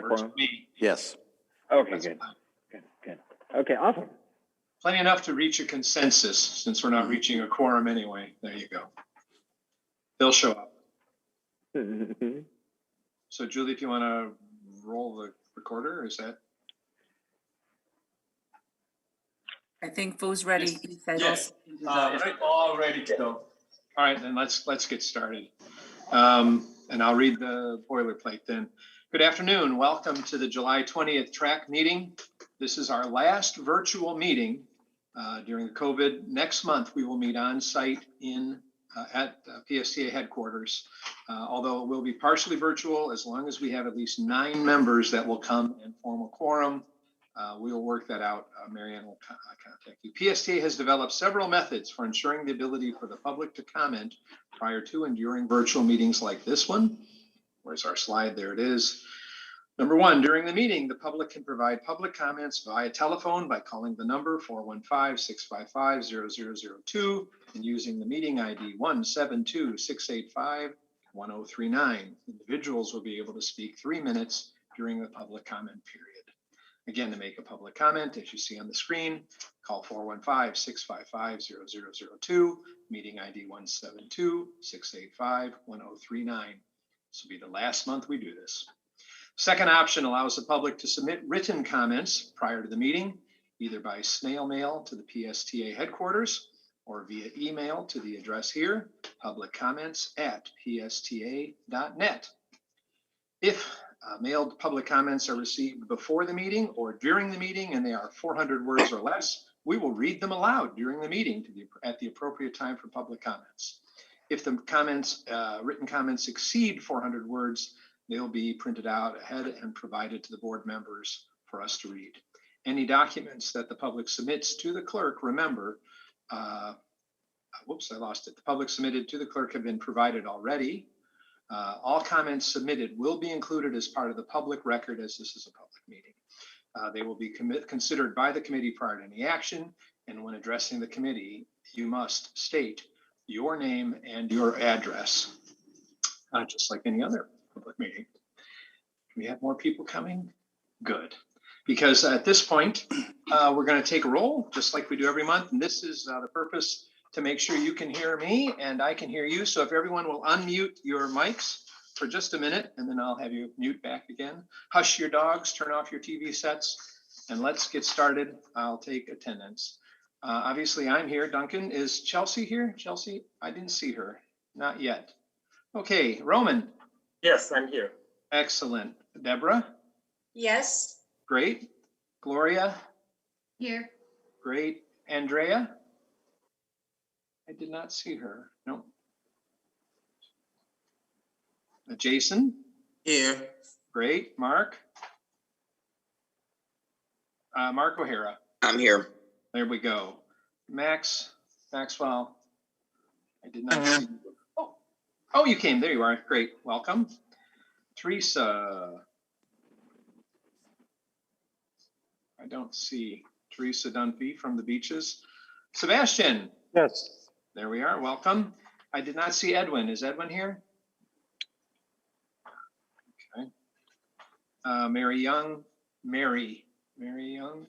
Works for me. Yes. Okay, That's good. fine. Good. Okay, awesome. Plenty enough to reach a consensus since we're not reaching a quorum anyway. There you go. They'll show up. So Julie, if you want to roll the recorder, is that? I think Fo's ready. Yes. He said Yes. also- All ready to go. All right, then let's get started. And I'll read the boilerplate then. Good afternoon. Welcome to the July 20th TRAC meeting. This is our last virtual meeting during the COVID. Next month, we will meet on site at PSTA headquarters. Although it will be partially virtual, as long as we have at least 9 members that will come and form a quorum. We will work that out. Marianne will contact you. PSTA has developed several methods for ensuring the ability for the public to comment prior to and during virtual meetings like this one. Where's our slide? There it is. Number 1, during the meeting, the public can provide public comments via telephone by calling the number 415-655-0002 and using the meeting ID 172-685-1039. Individuals will be able to speak 3 minutes during the public comment period. Again, to make a public comment, as you see on the screen, call 415-655-0002, meeting ID 172-685-1039. This will be the last month we do this. Second option allows the public to submit written comments prior to the meeting, either by snail mail to the PSTA headquarters or via email to the address here, publiccomments@psta.net. If mailed public comments are received before the meeting or during the meeting and they are 400 words or less, we will read them aloud during the meeting at the appropriate time for public comments. If the written comments exceed 400 words, they'll be printed out ahead and provided to the board members for us to read. Any documents that the public submits to the clerk, remember, whoops, I lost it. The public submitted to the clerk have been provided already. All comments submitted will be included as part of the public record, as this is a public meeting. They will be considered by the committee prior to any action. And when addressing the committee, you must state your name and your address, just like any other public meeting. Can we have more people coming? Good. Because at this point, we're going to take a roll, just like we do every month. And this is the purpose to make sure you can hear me and I can hear you. So if everyone will unmute your mics for just a minute, and then I'll have you mute back again. Hush your dogs, turn off your TV sets, and let's get started. I'll take attendance. Obviously, I'm here. Duncan, is Chelsea here? Chelsea, I didn't see her. Not yet. Okay, Roman. Yes, I'm here. Excellent. Deborah? Yes. Great. Gloria? Here. Great. Andrea? I did not see her. No. Jason? Here. Great. Mark? Mark O'Hara. I'm here. There we go. Maxwell. I did not see you. Oh, you came. There you are. Great. Welcome. Teresa. I don't see Teresa Dunphy from the Beaches. Sebastian. Yes. There we are. Welcome. I did not see Edwin. Is Edwin here? Okay. Mary Young. Mary Young.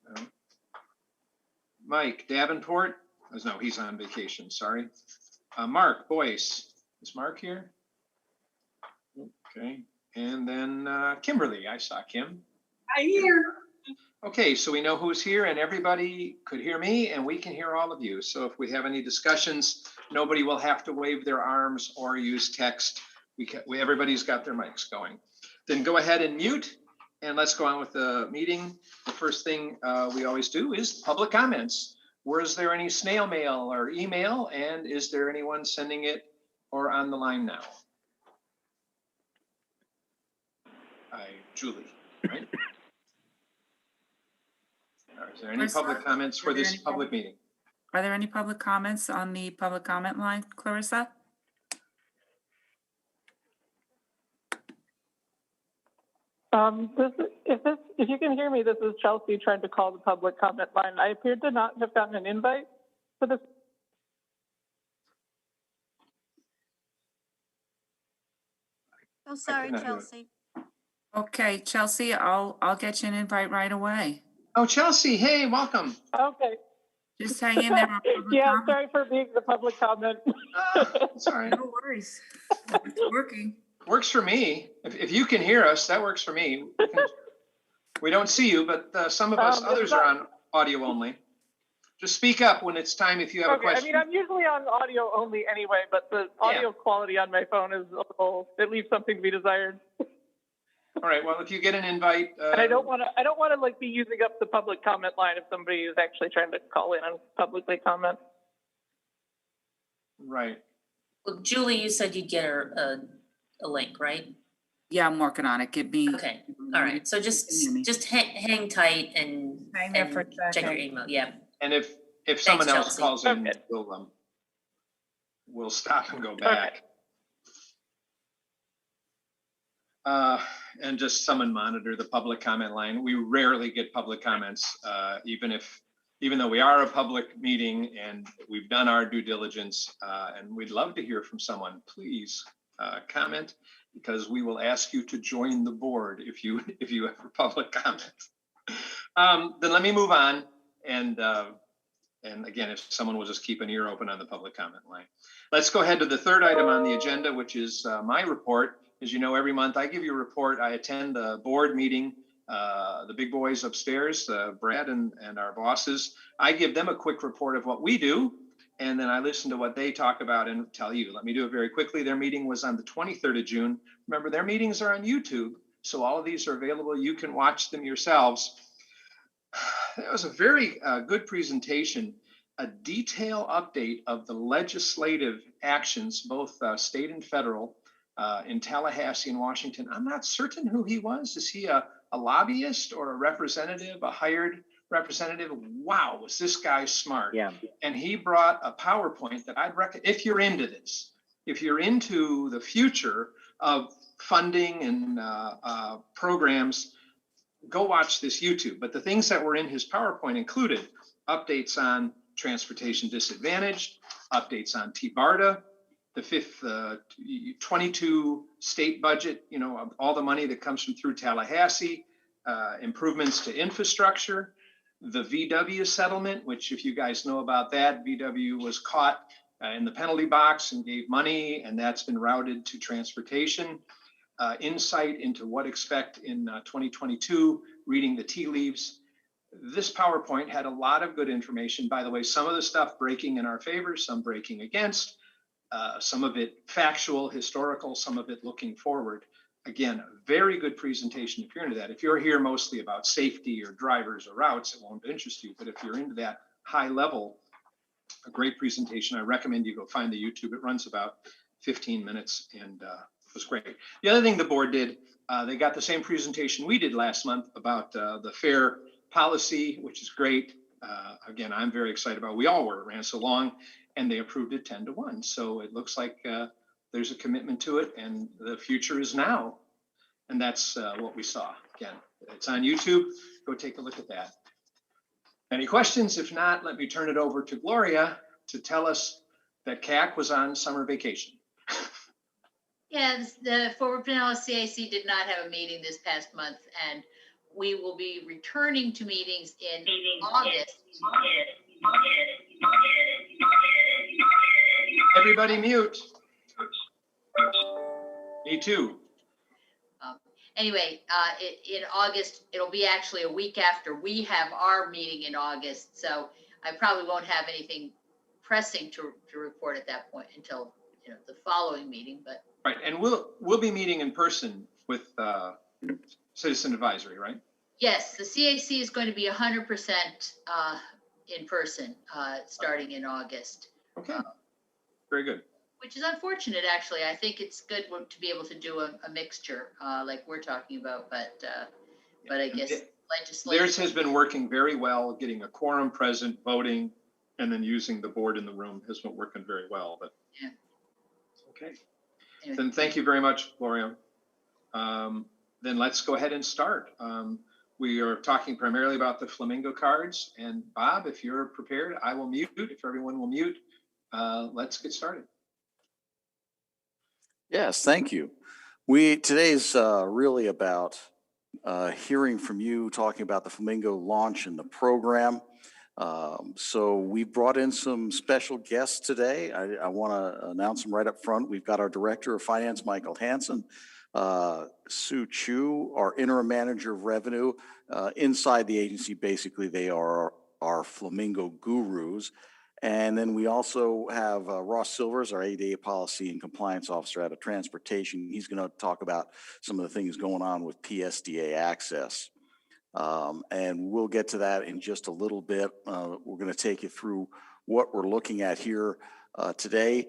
No. Mike Davenport. Oh, no, he's on vacation. Sorry. Mark Boyce. Is Mark here? Okay. And then Kimberly. I saw Kim. I'm here. Okay, so we know who's here and everybody could hear me and we can hear all of you. So if we have any discussions, nobody will have to wave their arms or use text. Everybody's got their mics going. Then go ahead and mute and let's go on with the meeting. The first thing we always do is public comments. Was there any snail mail or email, and is there anyone sending it or on the line now? Julie, right? Is there any public comments for this public meeting? Are there any public comments on the public comment line, Clarissa? If you can hear me, this is Chelsea trying to call the public comment line. I appear to not have gotten an invite for this. Oh, sorry, Chelsea. Okay, Chelsea, I'll get you an invite right away. Oh, Chelsea, hey, welcome. Okay. Just hang in there. on public Yeah, comment. sorry for being the public comment. It's all right. No worries. It's working. Works for me. If you can hear us, that works for me. We don't see you, but some of us, It's others are not- on audio only. Just speak up when it's time if you have a Okay, I question. mean, I'm usually on audio only anyway, but the audio quality on my phone is a little, it leaves something to be desired. All right, well, if you get an invite. And I don't want to like be using up the public comment line if somebody is actually trying to call in and publicly comment. Right. Well, Julie, you said you'd get her a link, right? Yeah, I'm working on it. Give me. Okay, all right. So Can you hear me? just hang tight and Hang there for a check your second. email. Yeah. And if someone else Chelsea. calls in, Okay. we'll stop and go back. And just someone monitor the public comment line. We rarely get public comments, even though we are a public meeting and we've done our due diligence, and we'd love to hear from someone. Please comment, because we will ask you to join the board if you have a public comment. Then let me move on, and again, if someone will just keep an ear open on the public comment line. Let's go ahead to the third item on the agenda, which is my report. As you know, every month I give you a report. I attend the board meeting, the big boys upstairs, Brad and our bosses. I give them a quick report of what we do, and then I listen to what they talk about and tell you. Let me do it very quickly. Their meeting was on the 23rd of June. Remember, their meetings are on YouTube, so all of these are available. You can watch them yourselves. That was a very good presentation, a detailed update of the legislative actions, both state and federal, in Tallahassee and Washington. I'm not certain who he was. Is he a lobbyist or a representative, a hired representative? Wow, was this guy smart? Yeah. And he brought a PowerPoint that I'd recommend, if you're into this, if you're into the future of funding and programs, go watch this YouTube. But the things that were in his PowerPoint included updates on transportation disadvantaged, updates on TBARTA, the fifth 22 state budget, of all the money that comes from through Tallahassee, improvements to infrastructure, the VW settlement, which if you guys know about that, VW was caught in the penalty box and gave money, and that's been routed to transportation. Insight into what expect in 2022, reading the tea leaves. This PowerPoint had a lot of good information. By the way, some of the stuff breaking in our favor, some breaking against, some of it factual, historical, some of it looking forward. Again, a very good presentation if you're into that. If you're here mostly about safety or drivers or routes, it won't interest you. But if you're into that high level, a great presentation. I recommend you go find the YouTube. It runs about 15 minutes and it was great. The other thing the board did, they got the same presentation we did last month about the fair policy, which is great. Again, I'm very excited about it. We all were. It ran so long, and they approved it 10-1. So it looks like there's a commitment to it, and the future is now. And that's what we saw. Again, it's on YouTube. Go take a look at that. Any questions? If not, let me turn it over to Gloria to tell us that CAC was on summer vacation. Yes, the Forward Pinellas CAC did not have a meeting this past month, and we will be returning to meetings in August. Everybody mute. Me too. Anyway, in August, it'll be actually a week after we have our meeting in August, so I probably won't have anything pressing to report at that point until the following meeting. But Right, and we'll be meeting in person with Citizen Advisory, right? yes, the CAC is going to be 100% in person starting in August. Okay, very good. Which is unfortunate, actually. I think it's good to be able to do a mixture like we're talking about, but I guess legislation. Theirs has been working very well, getting a quorum present, voting, and then using the board in the room has been working very well. But yeah. Okay. Anyway. Then thank you very much, Gloria. Then let's go ahead and start. We are talking primarily about the Flamingo cards. And Bob, if you're prepared, I will mute. If everyone will mute, let's get started. Yes, thank you. Today's really about hearing from you, talking about the Flamingo launch and the program. So we brought in some special guests today. I want to announce them right up front. We've got our Director of Finance, Michael Hansen, Sue Chu, our Interim Manager of Revenue. Inside the agency, basically, they are our Flamingo gurus. And then we also have Ross Silvers, our ADA Policy and Compliance Officer out of Transportation. He's going to talk about some of the things going on with PSDA access. And we'll get to that in just a little bit. We're going to take you through what we're looking at here today.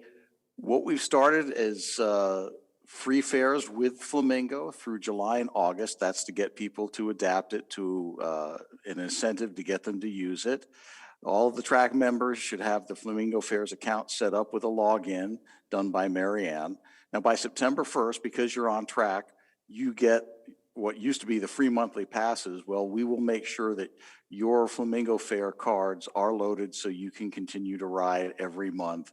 What we've started is free fares with Flamingo through July and August. That's to get people to adapt it to an incentive to get them to use it. All of the TRAC members should have the Flamingo Fares account set up with a login done by Marianne. Now, by September 1st, because you're on TRAC, you get what used to be the free monthly passes. Well, we will make sure that your Flamingo Fare cards are loaded so you can continue to ride every month.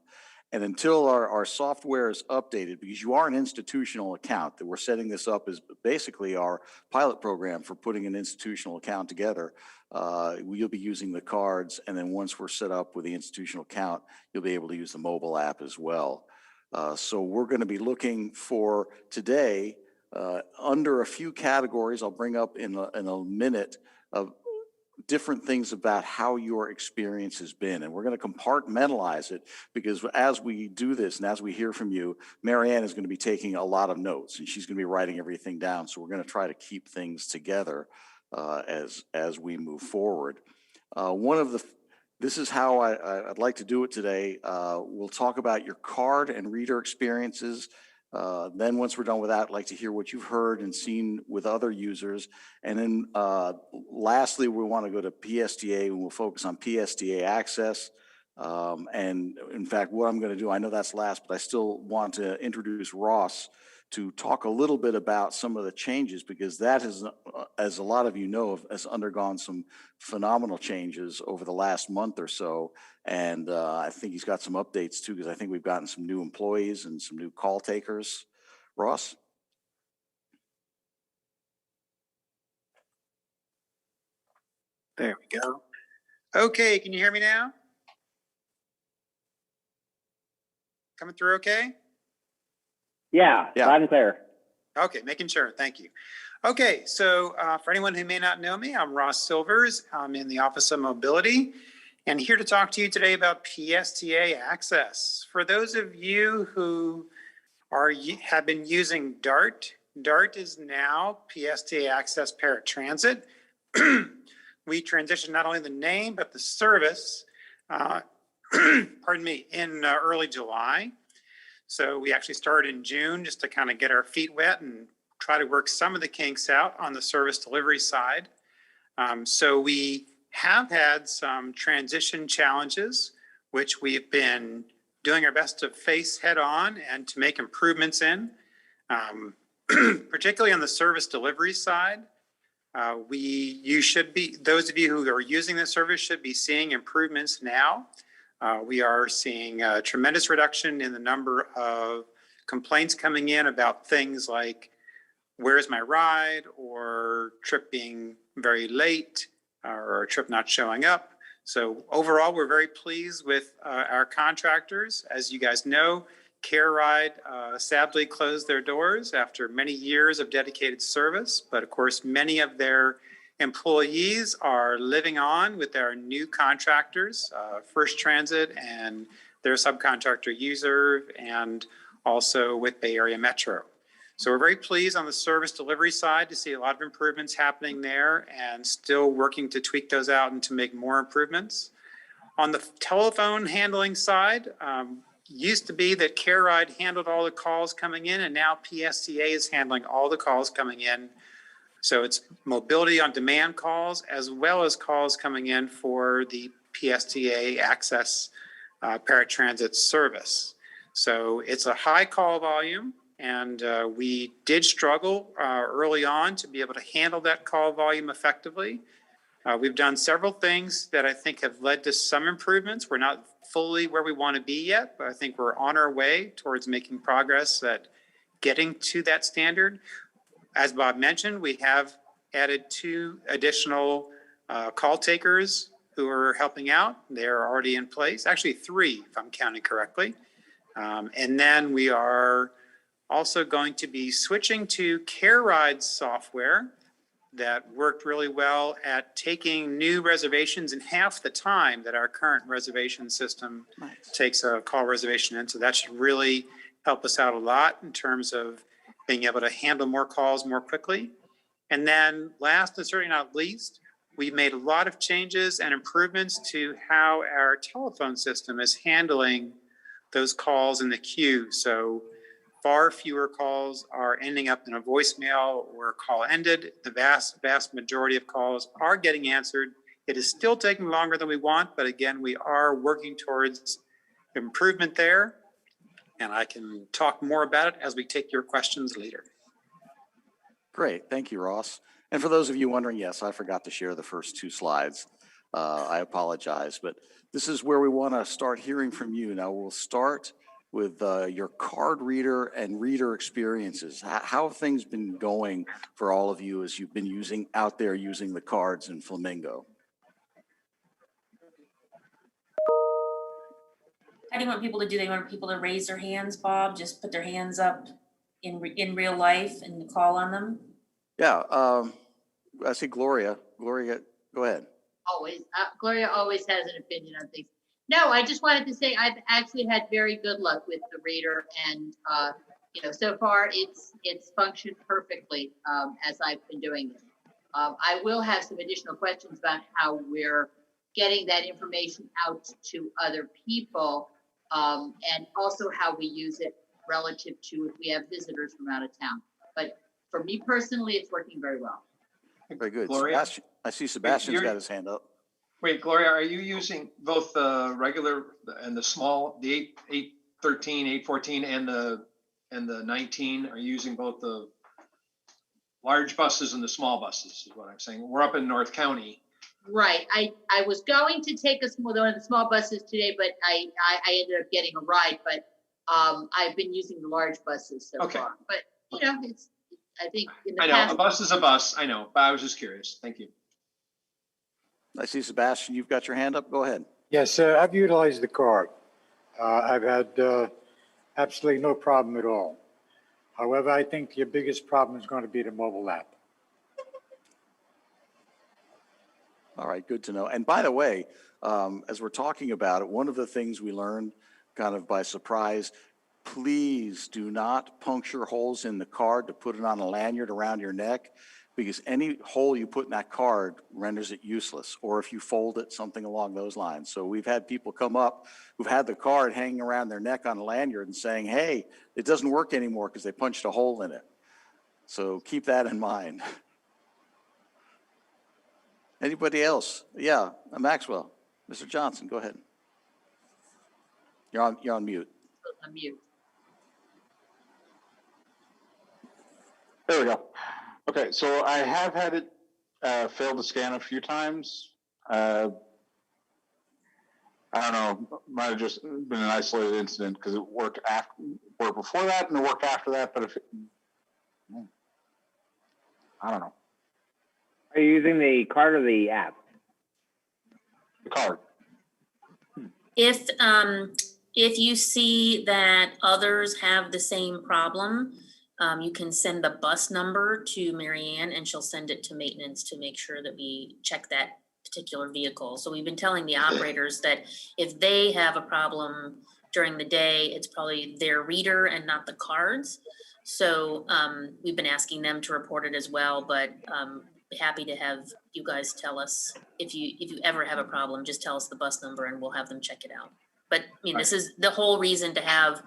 And until our software is updated, because you are an institutional account, that we're setting this up as basically our pilot program for putting an institutional account together. You'll be using the cards, and then once we're set up with the institutional account, you'll be able to use the mobile app as well. So we're going to be looking for today under a few categories I'll bring up in a minute of different things about how your experience has been. And we're going to compartmentalize it, because as we do this and as we hear from you, Marianne is going to be taking a lot of notes and she's going to be writing everything down. So we're going to try to keep things together as we move forward. This is how I'd like to do it today. We'll talk about your card and reader experiences. Then once we're done with that, I'd like to hear what you've heard and seen with other users. And then lastly, we want to go to PSDA, and we'll focus on PSDA access. And in fact, what I'm going to do, I know that's last, but I still want to introduce Ross to talk a little bit about some of the changes, because that has, as a lot of you know, has undergone some phenomenal changes over the last month or so. And I think he's got some updates too, because I think we've gotten some new employees and some new call takers. Ross? There we go. Okay, can you hear me now? Coming through okay? Yeah, loud and clear. Okay, making sure. Thank you. Okay, so for anyone who may not know me, I'm Ross Silvers. I'm in the Office of Mobility and here to talk to you today about PSTA access. For those of you who have been using DART, DART is now PSTA Access Paratransit. We transitioned not only the name, but the service, pardon me, in early July. So we actually started in June just to kind of get our feet wet and try to work some of the kinks out on the service delivery side. So we have had some transition challenges, which we've been doing our best to face head on and to make improvements in, particularly on the service delivery side. Those of you who are using the service should be seeing improvements now. We are seeing a tremendous reduction in the number of complaints coming in about things like, where's my ride, or trip being very late, or a trip not showing up. So overall, we're very pleased with our contractors. As you guys know, CareRide sadly closed their doors after many years of dedicated service. But of course, many of their employees are living on with our new contractors, First Transit and their subcontractor User, and also with Bay Area Metro. So we're very pleased on the service delivery side to see a lot of improvements happening there, and still working to tweak those out and to make more improvements. On the telephone handling side, used to be that CareRide handled all the calls coming in, and now PSTA is handling all the calls coming in. So it's mobility on demand calls, as well as calls coming in for the PSTA access paratransit service. So it's a high call volume, and we did struggle early on to be able to handle that call volume effectively. We've done several things that I think have led to some improvements. We're not fully where we want to be yet, but I think we're on our way towards making progress that getting to that standard. As Bob mentioned, we have added 2 additional call takers who are helping out. They're already in place, actually 3, if I'm counting correctly. And then we are also going to be switching to CareRide's software that worked really well at taking new reservations in half the time that our current reservation system takes a call reservation in. So that should really help us out a lot in terms of being able to handle more calls more quickly. And then last and certainly not least, we've made a lot of changes and improvements to how our telephone system is handling those calls in the queue. So far fewer calls are ending up in a voicemail or call ended. The vast majority of calls are getting answered. It is still taking longer than we want, but again, we are working towards improvement there. And I can talk more about it as we take your questions later. Great. Thank you, Ross. And for those of you wondering, yes, I forgot to share the first 2 slides. I apologize, but this is where we want to start hearing from you. Now we'll start with your card reader and reader experiences. How have things been going for all of you as you've been out there using the cards in Flamingo? How do you want people to do? They want people to raise their hands, Bob? Just put their hands up in real life and call on them? Yeah, I see Gloria. Gloria, go ahead. Always, Gloria always has an opinion on things. No, I just wanted to say I've actually had very good luck with the reader, and so far it's functioned perfectly as I've been doing it. I will have some additional questions about how we're getting that information out to other people, and also how we use it relative to if we have visitors from out of town. But for me personally, it's working very well. Very good. Gloria? I see Sebastian's got his hand up. Wait, Gloria, are you using both the regular and the small, the 813, 814 and the 19? Are you using both the large buses and the small buses is what I'm saying? We're up in North County. Right. I was going to take one of the small buses today, but I ended up getting a ride, but I've been using the large buses so far. But it's, I think in the I know, past. a bus is a bus, I know, but I was just curious. Thank you. I see Sebastian, you've got your hand up. Go ahead. Yes, I've utilized the card. I've had absolutely no problem at all. However, I think your biggest problem is going to be the mobile app. All right, good to know. And by the way, as we're talking about it, one of the things we learned kind of by surprise, please do not puncture holes in the card to put it on a lanyard around your neck, because any hole you put in that card renders it useless, or if you fold it, something along those lines. So we've had people come up who've had the card hanging around their neck on a lanyard and saying, hey, it doesn't work anymore because they punched a hole in it. So keep that in mind. Anybody else? Yeah, Maxwell. Mr. Johnson, go ahead. You're on mute. I'm mute. There we go. Okay, so I have had it fail to scan a few times. I don't know, might have just been an isolated incident because it worked before that and it worked after that, but I don't know. Are you using the card or the app? The card. If you see that others have the same problem, you can send the bus number to Marianne and she'll send it to maintenance to make sure that we check that particular vehicle. So we've been telling the operators that if they have a problem during the day, it's probably their reader and not the cards. So we've been asking them to report it as well, but happy to have you guys tell us if you ever have a problem, just tell us the bus number and we'll have them check it out. But I mean, this is the whole reason to have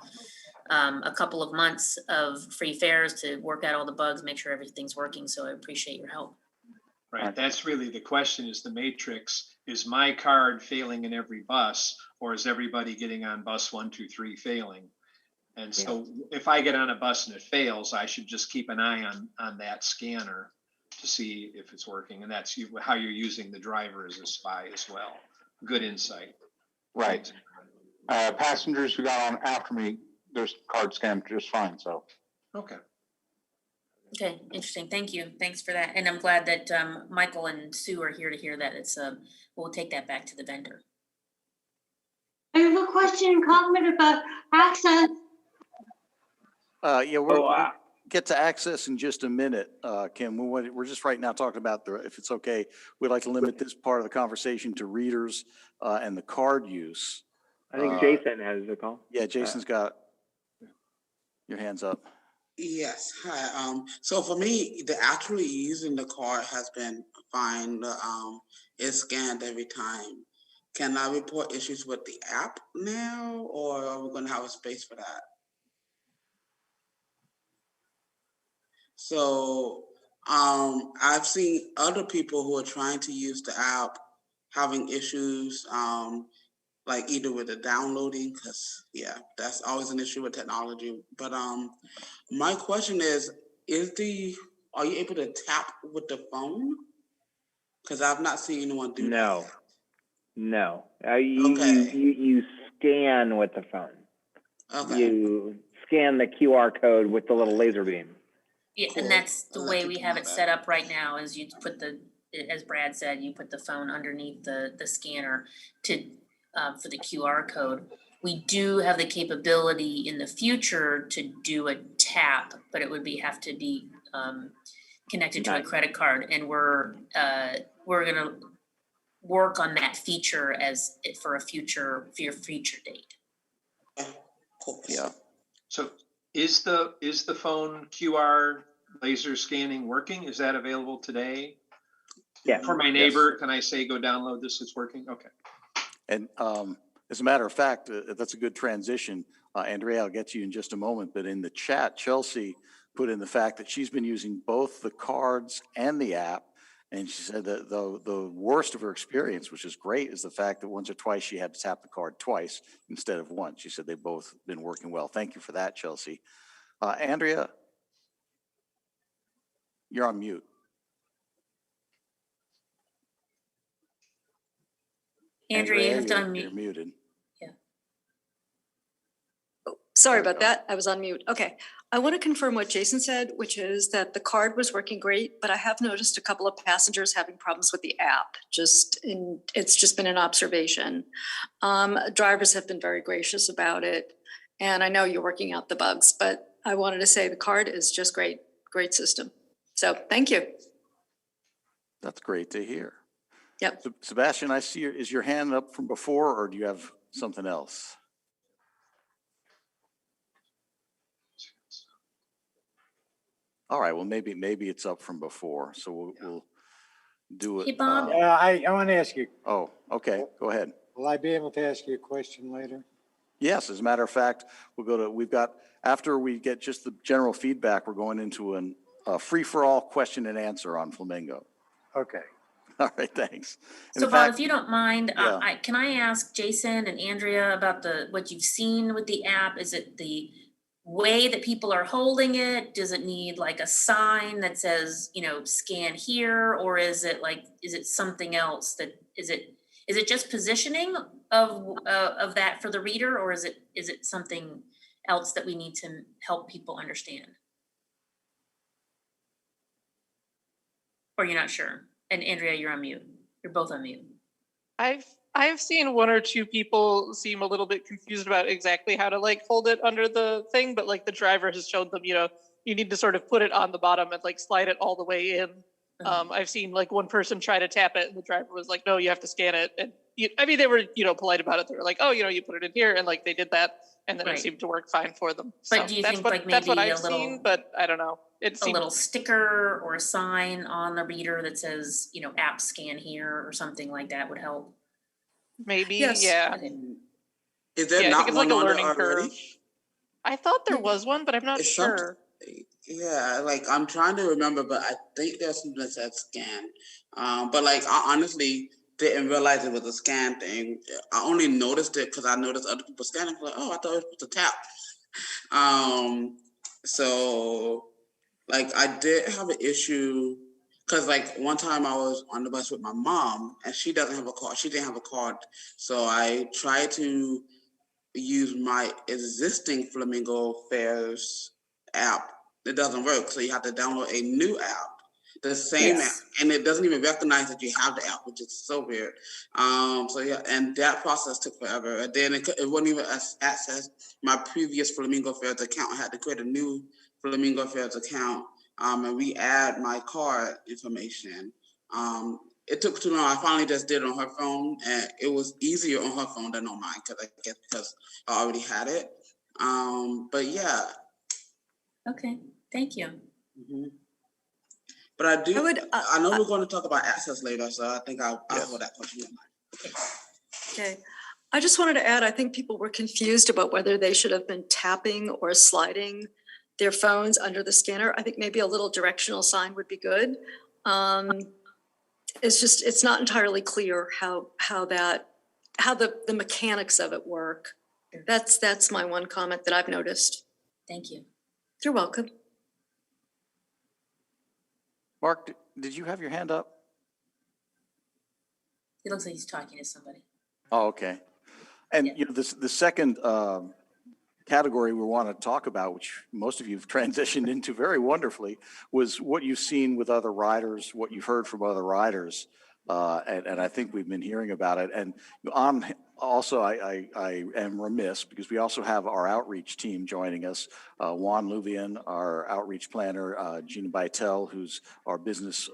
a couple of months of free fares to work out all the bugs, make sure everything's working. So I appreciate your help. Right, that's really the question, is the matrix, is my card failing in every bus, or is everybody getting on bus 1, 2, 3 failing? And so if I get on a bus and it fails, I should just keep an eye on that scanner to see if it's working. And that's how you're using the driver as a spy as well. Good insight. Right. Passengers who got on after me, their card scanned just fine, so. Okay. Okay, interesting. Thank you. Thanks for that. And I'm glad that Michael and Sue are here to hear that. It's we'll take that back to the vendor. I have a question and comment about access. Yeah, we'll get to access in just a minute, Kim. We're just right now talking about if it's okay, we'd like to limit this part of the conversation to readers and the card use. I think Jason has the call. Yeah, Jason's got your hands up. Yes, hi. So for me, the actually using the card has been fine. It's scanned every time. Can I report issues with the app now, or are we going to have a space for that? So I've seen other people who are trying to use the app having issues, like either with the downloading, because yeah, that's always an issue with technology. But my question is are you able to tap with the phone? Because I've not seen anyone do No. that. No. Okay. You scan with the phone. Okay. You scan the QR code with the little laser beam. Yeah, Cool. and that's the I'll let way people we have know it that. set up right now is you put as Brad said, you put the phone underneath the scanner to for the QR code. We do have the capability in the future to do a tap, but it would have to be connected to a credit card, and we're gonna work on that feature for a future date. Cool. Yeah. So is the phone QR laser scanning working? Is that available today? Yeah. For my neighbor, can I say, go download this? It's working? Okay. And as a matter of fact, that's a good transition. Andrea, I'll get to you in just a moment, but in the chat, Chelsea put in the fact that she's been using both the cards and the app. And she said that the worst of her experience, which is great, is the fact that once or twice she had to tap the card twice instead of once. She said they've both been working well. Thank you for that, Chelsea. Andrea, you're on mute. Andrea, you have to you're unmute. muted. Sorry about that. I was on mute. Okay. I want to confirm what Jason said, which is that the card was working great, but I have noticed a couple of passengers having problems with the app. It's just been an observation. Drivers have been very gracious about it. And I know you're working out the bugs, but I wanted to say the card is just great, great system. So thank you. That's great to hear. Yep. Sebastian, I see is your hand up from before, or do you have something else? All right, well, maybe it's up from before, so we'll do it. Hey, Bob. I want to ask you, Oh, okay, go ahead. will I be able to ask you a question later? Yes, as a matter of fact, after we get just the general feedback, we're going into a free-for-all question and answer on Flamingo. Okay. All right, thanks. And So in Bob, fact, if you don't mind, yeah. can I ask Jason and Andrea about what you've seen with the app? Is it the way that people are holding it? Does it need like a sign that says, scan here? Or is it something else is it just positioning of that for the reader? Or is it something else that we need to help people understand? Or you're not sure? And Andrea, you're on mute. You're both on mute. I've seen one or two people seem a little bit confused about exactly how to hold it under the thing, but the driver has shown them, you need to sort of put it on the bottom and slide it all the way in. I've seen one person try to tap it and the driver was like, no, you have to scan it. And they were, polite about it. They were like, oh, you put it in here. And they did that. And then Right. It seemed to work fine for them. But So do you that's think what, that's what I've seen, but I don't know. It seemed a little sticker or a sign on the reader that says, app scan here or something like that would help? maybe, Yes. yeah. Is there Yeah, I not think it's one a on there learning already? curve. I thought there was one, but I'm not It's sure. Yeah, I'm trying to remember, but I think there's something that says scan. But I honestly didn't realize it was a scan thing. I only noticed it because I noticed other people scanning. I thought it was a tap. So I did have an issue because one time I was on the bus with my mom and she doesn't have a card. She didn't have a card. So I tried to use my existing Flamingo Fares app it doesn't work. So you have to download a new app, the same app, Yes. and it doesn't even recognize that you have the app, which is so weird. So yeah, and that process took forever. And then it wouldn't even access my previous Flamingo Fairs account. I had to create a new Flamingo Fairs account and re-add my card information. It took too long. I finally just did it on her phone, and it was easier on her phone than on mine because I already had it. But yeah. Okay, thank you. Mm-hmm. But I know we're going to talk about access later, so I think I'll hold that question in mind. Okay. I just wanted to add, I think people were confused about whether they should have been tapping or sliding their phones under the scanner. I think maybe a little directional sign would be good. It's not entirely clear how the mechanics of it work. That's my one comment that I've noticed. Thank you. You're welcome. Mark, did you have your hand up? It looks like he's talking to somebody. Oh, okay. And you know, the second category we want to talk about, which most of you have transitioned into very wonderfully, was what you've seen with other riders, what you've heard from other riders. And I think we've been hearing about it. And also, I am remiss because we also have our outreach team joining us. Juan Luvian, our outreach planner, Gina Bytel, who's our business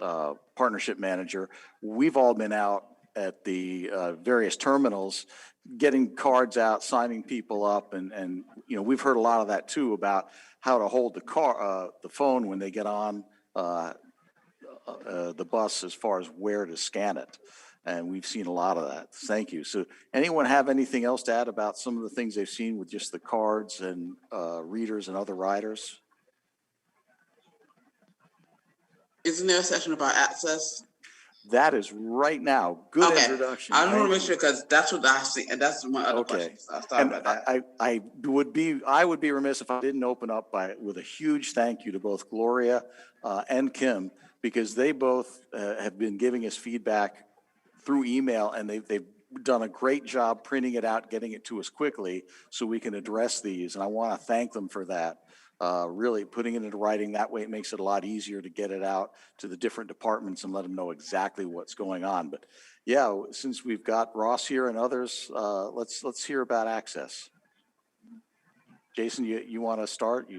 partnership manager. We've all been out at the various terminals, getting cards out, signing people up, and you know, we've heard a lot of that too about how to hold the phone when they get on the bus as far as where to scan it. And we've seen a lot of that. Thank you. So anyone have anything else to add about some of the things they've seen with just the cards and readers and other riders? Isn't there a session about access? That is right now. Good introduction. I just want to make sure because that's what I see, and that's my other question. So sorry about that. I would be remiss if I didn't open up with a huge thank you to both Gloria and Kim, because they both have been giving us feedback through email, and they've done a great job printing it out, getting it to us quickly so we can address these. And I want to thank them for that. Really putting it into writing that way, it makes it a lot easier to get it out to the different departments and let them know exactly what's going on. But yeah, since we've got Ross here and others, let's hear about access. Jason, you want to start?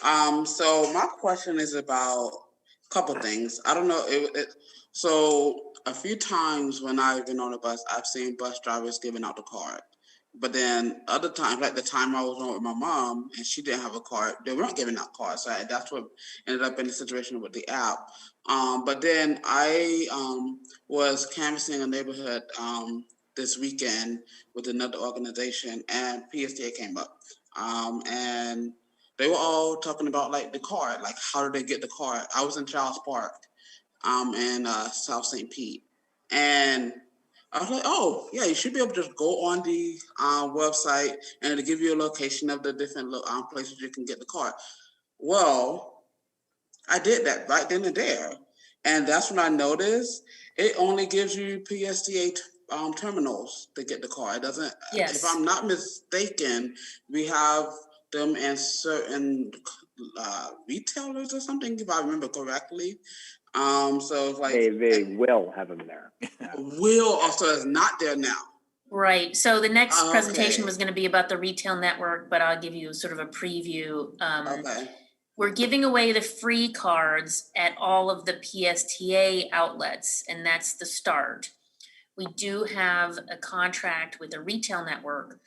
So my question is about a couple things. I don't know. So a few times when I've been on a bus, I've seen bus drivers giving out the card. But then other times, like the time I was on with my mom and she didn't have a card, they weren't giving out cards. So that's what ended up in the situation with the app. But then I was canvassing a neighborhood this weekend with another organization, and PSTA came up. And they were all talking about like the card, like how did they get the card? I was in Charles Park in South St. Pete. And I was like, oh, yeah, you should be able to just go on the website and it'll give you a location of the different places you can get the card. Well, I did that right then and there. And that's when I noticed it only gives you PSTA terminals to get the card. It doesn't, if I'm not mistaken, we have them in certain retailers or something, if I remember correctly. So it's like they will have them there. Will also is not there now. Right. So the next presentation was going to be about the retail network, but I'll give you sort of a preview. We're giving away the free cards at all of the PSTA outlets, and that's the start. We do have a contract with a retail network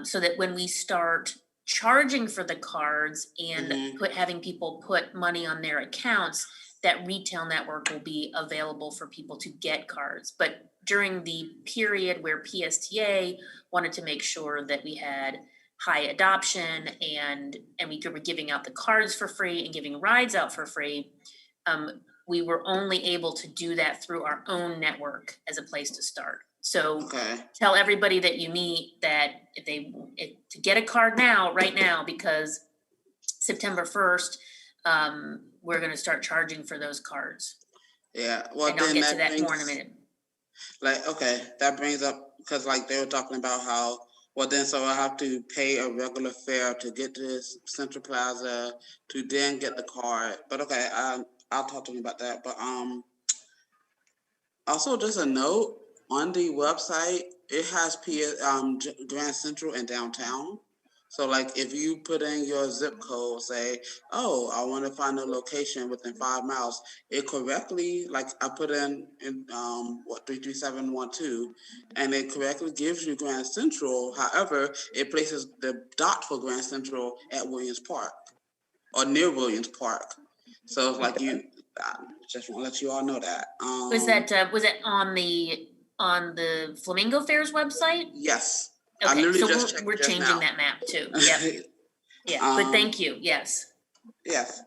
so that when we start charging for the cards and having people put money on their accounts, that retail network will be available for people to get cards. But during the period where PSTA wanted to make sure that we had high adoption and we were giving out the cards for free and giving rides out for free, we were only able to do that through our own network as a place to start. So tell everybody that you meet that to get a card right now, because September 1st, we're going to start charging for those cards. Yeah, well, and I'll get to that more in a minute. Like, that brings up, because like they were talking about how Well, then, so I have to pay a regular fare to get to this Central Plaza to then get the card. But okay, I'll talk to him about that. But also just a note on the website, it has Grand Central and downtown. So like if you put in your zip code, say, oh, I want to find a location within 5 miles, it correctly, like I put in 33712, and it correctly gives you Grand Central. However, it places the dot for Grand Central at Williams Park or near Williams Park. So it's like I just want to let you all know that. Was that on the Flamingo Fair's website? Yes. I Okay, literally so just checked we're just changing now. that map too. Yep. Yeah, but thank you. Yes. Yes.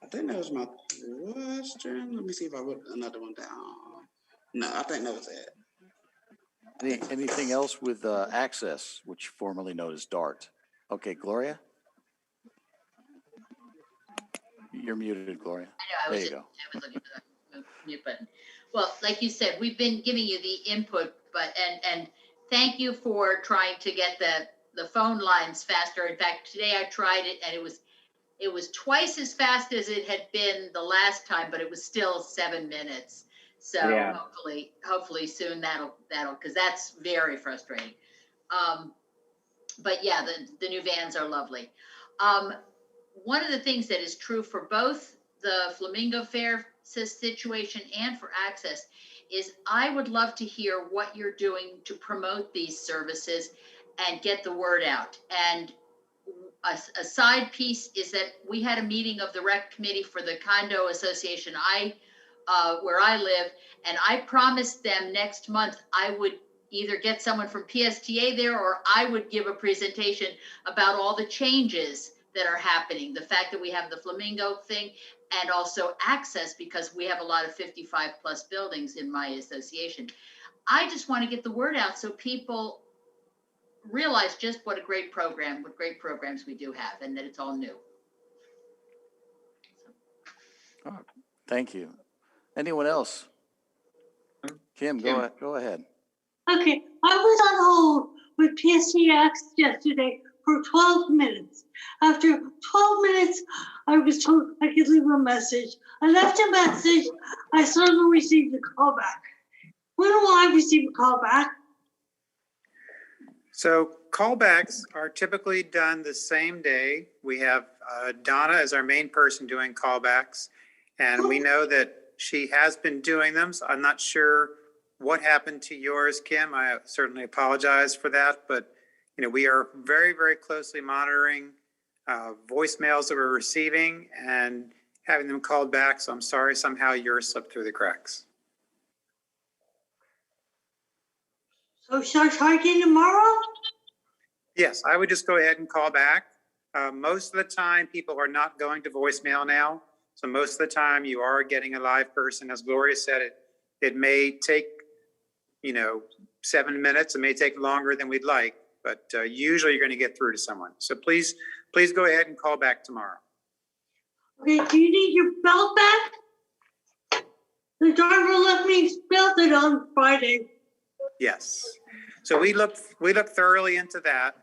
I think that was my question. Let me see if I wrote another one down. No, I think that was it. Anything else with Access, which formerly known as DART? Okay, Gloria? You're muted, Gloria. I know, There you go. I was looking for the mute button. Well, like you said, we've been giving you the input, but, and thank you for trying to get the phone lines faster. In fact, today I tried it and it was twice as fast as it had been the last time, but it was still 7 minutes. So Yeah. hopefully soon that'll, cause that's very frustrating. But yeah, the new vans are lovely. One of the things that is true for both the Flamingo Fair situation and for Access is I would love to hear what you're doing to promote these services and get the word out. And a side piece is that we had a meeting of the rec committee for the condo association where I live, and I promised them next month I would either get someone from PSTA there or I would give a presentation about all the changes that are happening. The fact that we have the Flamingo thing and also Access, because we have a lot of 55 plus buildings in my association. I just want to get the word out so people realize just what great programs we do have, and that it's all new. Oh, thank you. Anyone else? Kim, go ahead. Okay, I was on hold with PSTX yesterday for 12 minutes. After 12 minutes, I was told I could leave a message. I left a message. I suddenly received a call back. When will I receive a call back? So callbacks are typically done the same day. We have Donna as our main person doing callbacks, and we know that she has been doing them. So I'm not sure what happened to yours, Kim. I certainly apologize for that, but we are very, very closely monitoring voicemails that we're receiving and having them called back. So I'm sorry, somehow yours slipped through the cracks. So shall I try again tomorrow? Yes, I would just go ahead and call back. Most of the time, people are not going to voicemail now. So most of the time you are getting a live person. As Gloria said, it may take, 7 minutes. It may take longer than we'd like, but usually you're going to get through to someone. So please go ahead and call back tomorrow. Okay, do you need your belt back? The driver left me belted on Friday. Yes. So we looked thoroughly into that,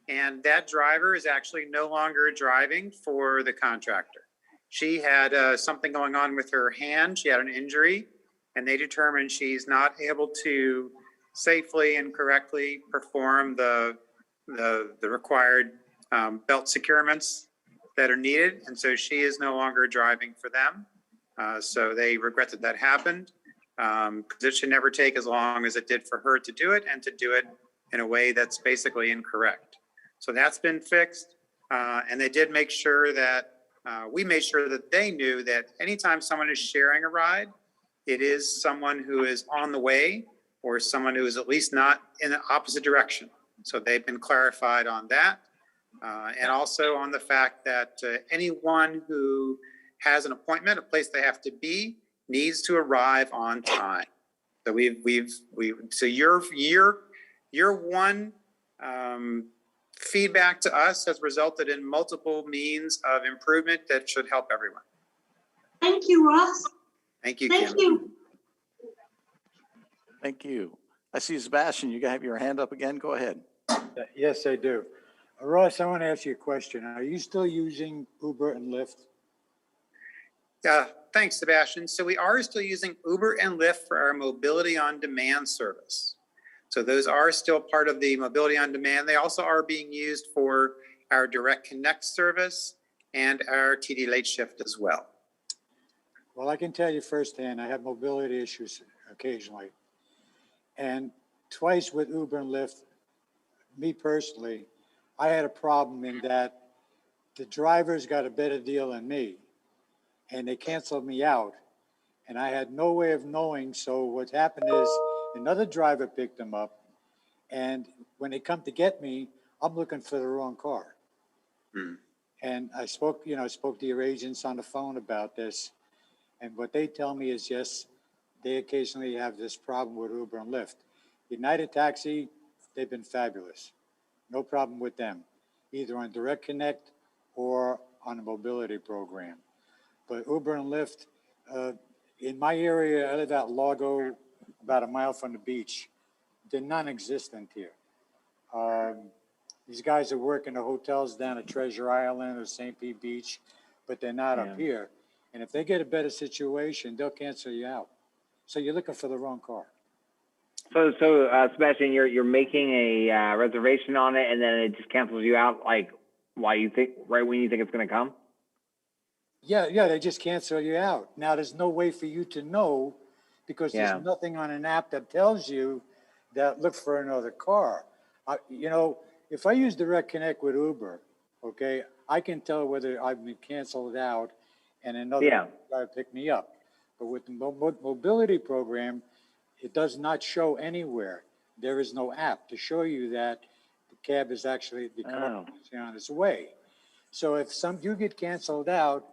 and that driver is actually no longer driving for the contractor. She had something going on with her hand. She had an injury, and they determined she's not able to safely and correctly perform the required belt securements that are needed, and so she is no longer driving for them. So they regret that happened. Because it should never take as long as it did for her to do it, and to do it in a way that's basically incorrect. So that's been fixed. And they did make sure that we made sure that they knew that anytime someone is sharing a ride, it is someone who is on the way or someone who is at least not in the opposite direction. So they've been clarified on that. And also on the fact that anyone who has an appointment, a place they have to be, needs to arrive on time. So so your one feedback to us has resulted in multiple means of improvement that should help everyone. Thank you, Ross. Thank you, Thank Kim. you. Thank you. I see Sebastian, you have your hand up again. Go ahead. Yes, I do. Ross, I want to ask you a question. Are you still using Uber and Lyft? Thanks, Sebastian. So we are still using Uber and Lyft for our mobility on demand service. So those are still part of the mobility on demand. They also are being used for our direct connect service and our TD late shift as well. Well, I can tell you firsthand, I have mobility issues occasionally. And twice with Uber and Lyft, me personally, I had a problem in that the drivers got a better deal than me and they canceled me out. And I had no way of knowing. So what happened is another driver picked them up. And when they come to get me, I'm looking for the wrong car. And I spoke to your agents on the phone about this. And what they tell me is, yes, they occasionally have this problem with Uber and Lyft. United Taxi, they've been fabulous. No problem with them, either on Direct Connect or on a mobility program. But Uber and Lyft, in my area, I live out Largo, about a mile from the beach. They're non-existent here. These guys are working the hotels down at Treasure Island or St. Pete Beach, but they're not up here. And if they get a better situation, they'll cancel you out. So you're looking for the wrong car. So Sebastian, you're making a reservation on it, and then it just cancels you out, like right when you think it's going to come? Yeah, they just cancel you out. Now, there's no way for you to know because there's nothing on an app that tells you that look for another car. If I use Direct Connect with Uber, okay, I can tell whether I've been canceled out and another guy pick me up. But with the mobility program, it does not show anywhere. There is no app to show you that the cab is actually on its way. So if you get canceled out,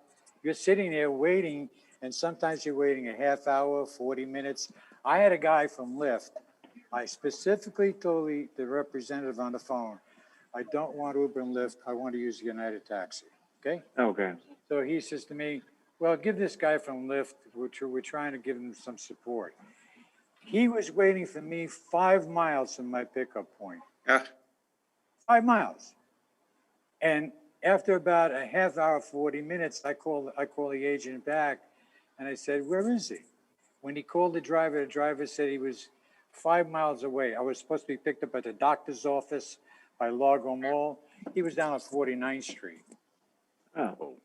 you're sitting there waiting, and sometimes you're waiting a half hour, 40 minutes. I had a guy from Lyft. I specifically told the representative on the phone, I don't want Uber and Lyft. I want to use United Taxi. Okay? Okay. So he says to me, well, give this guy from Lyft, we're trying to give him some support. He was waiting for me 5 miles from my pickup point. 5 miles. And after about a half hour, 40 minutes, I call the agent back and I said, where is he? When he called the driver said he was 5 miles away. I was supposed to be picked up at the doctor's office by Largo Mall. He was down on 49th Street. Oh.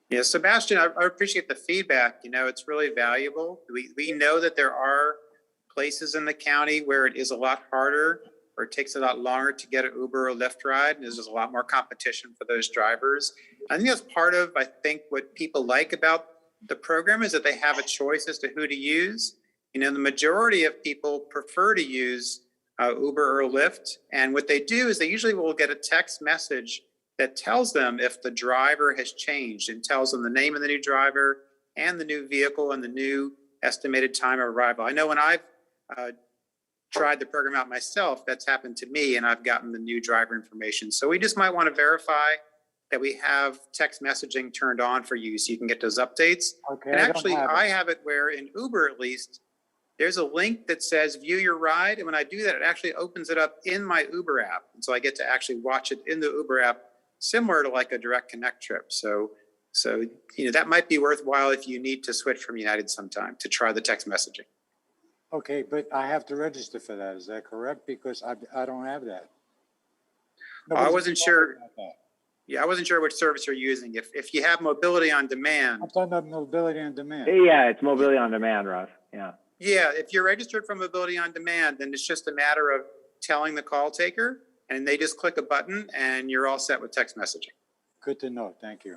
Yeah, Sebastian, I appreciate the feedback. It's really valuable. We know that there are places in the county where it is a lot harder or it takes a lot longer to get an Uber or Lyft ride. And there's just a lot more competition for those drivers. I think that's part of, what people like about the program is that they have a choice as to who to use. The majority of people prefer to use Uber or Lyft. And what they do is they usually will get a text message that tells them if the driver has changed and tells them the name of the new driver and the new vehicle and the new estimated time of arrival. I know when I've tried the program out myself, that's happened to me and I've gotten the new driver information. So we just might want to verify that we have text messaging turned on for you so you can get those updates. Okay, and actually, I have it where in Uber at least, there's a link that says view your ride. And when I do that, it actually opens it up in my Uber app. And so I get to actually watch it in the Uber app, similar to like a direct connect trip. So that might be worthwhile if you need to switch from United sometime to try the text messaging. Okay, but I have to register for that. Is that correct? Because I don't have that. I wasn't sure. Yeah, I wasn't sure which service you're using. If you have mobility on demand. I'm talking about mobility on demand. Yeah, it's mobility on demand, Russ. Yeah. Yeah, if you're registered for mobility on demand, then it's just a matter of telling the call taker and they just click a button and you're all set with text messaging. Good to know. Thank you.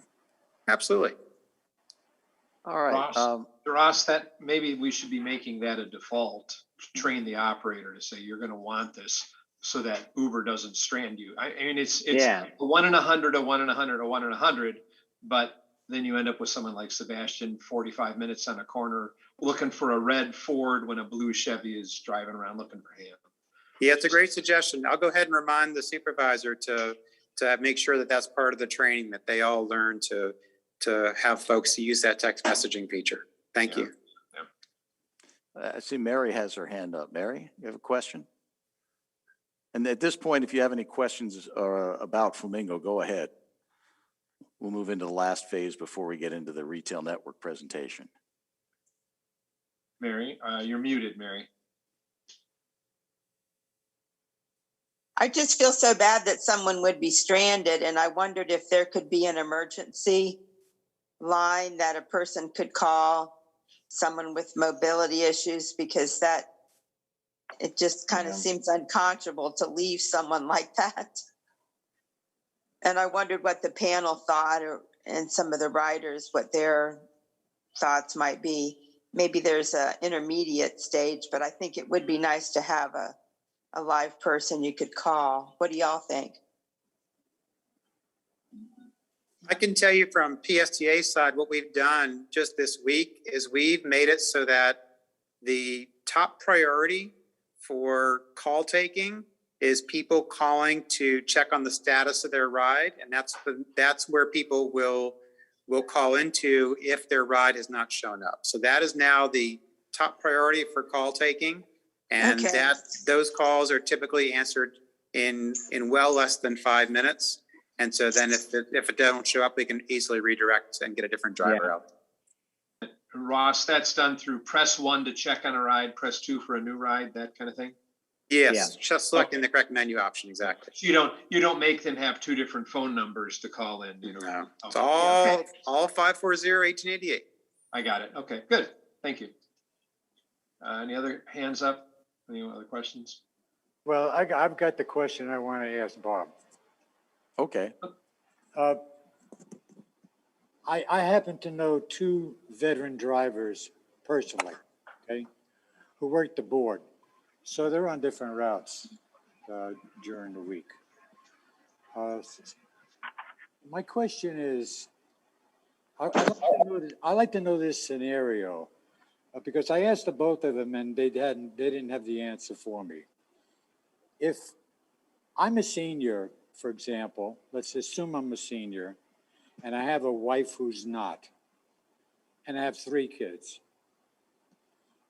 Absolutely. All right. Ross, that maybe we should be making that a default, train the operator to say you're going to want this so that Uber doesn't strand you. I mean, it's a 1 in 100, a 1 in 100, a 1 in 100, but then you end up with someone like Sebastian, 45 minutes on a corner, looking for a red Ford when a blue Chevy is driving around looking for him. Yeah, it's a great suggestion. I'll go ahead and remind the supervisor to make sure that that's part of the training, that they all learn to have folks use that text messaging feature. Thank you. I see Mary has her hand up. Mary, you have a question? And at this point, if you have any questions about Flamingo, go ahead. We'll move into the last phase before we get into the retail network presentation. Mary, you're muted, Mary. I just feel so bad that someone would be stranded, and I wondered if there could be an emergency line that a person could call, someone with mobility issues, because it just kind of seems unconscionable to leave someone like that. And I wondered what the panel thought, and some of the writers, what their thoughts might be. Maybe there's an intermediate stage, but I think it would be nice to have a live person you could call. What do y'all think? I can tell you from PSTA side, what we've done just this week is we've made it so that the top priority for call taking is people calling to check on the status of their ride. And that's where people will call into if their ride has not shown up. So that is now the top priority for call taking. And those calls are typically answered in well less than 5 minutes. And so then if it don't show up, we can easily redirect and get a different driver out. Ross, that's done through press 1 to check on a ride, press 2 for a new ride, that kind of thing? Yes, just selecting the correct menu option, exactly. So you don't make them have 2 different phone numbers to call in, you know? No, it's all 540-1888. I got it. Okay, good. Thank you. Any other hands up? Any other questions? Well, I've got the question I want to ask Bob. Okay. I happen to know 2 veteran drivers personally, okay, who work the board. So they're on different routes during the week. My question is, I'd like to know this scenario because I asked the both of them and they didn't have the answer for me. If I'm a senior, for example, let's assume I'm a senior, and I have a wife who's not, and I have 3 kids,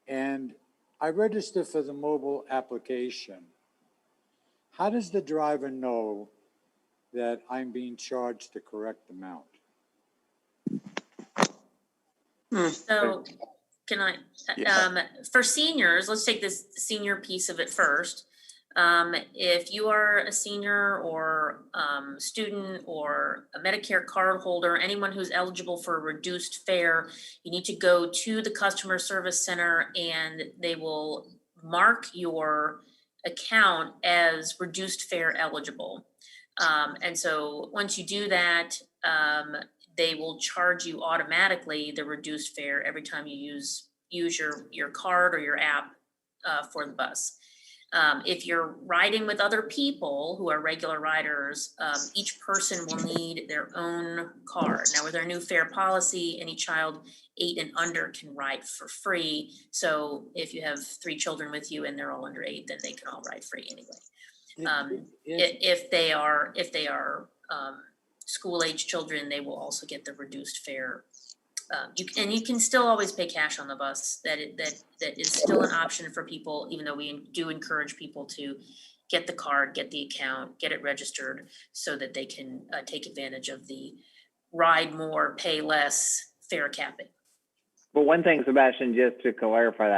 and I register for the mobile application. How does the driver know that I'm being charged the correct amount? So can I, for seniors, let's take this senior piece of it first. If you are a senior or student or a Medicare card holder, anyone who's eligible for a reduced fare, you need to go to the customer service center and they will mark your account as reduced fare eligible. And so once you do that, they will charge you automatically the reduced fare every time you use your card or your app for the bus. If you're riding with other people who are regular riders, each person will need their own card. Now, with our new fare policy, any child 8 and under can ride for free. So if you have 3 children with you and they're all under 8, then they can all ride free anyway. If they are school-age children, they will also get the reduced fare. You can still always pay cash on the bus. That is still an option for people, even though we do encourage people to get the card, get the account, get it registered so that they can take advantage of the ride more, pay less fare capping. But one thing, Sebastian, just to clarify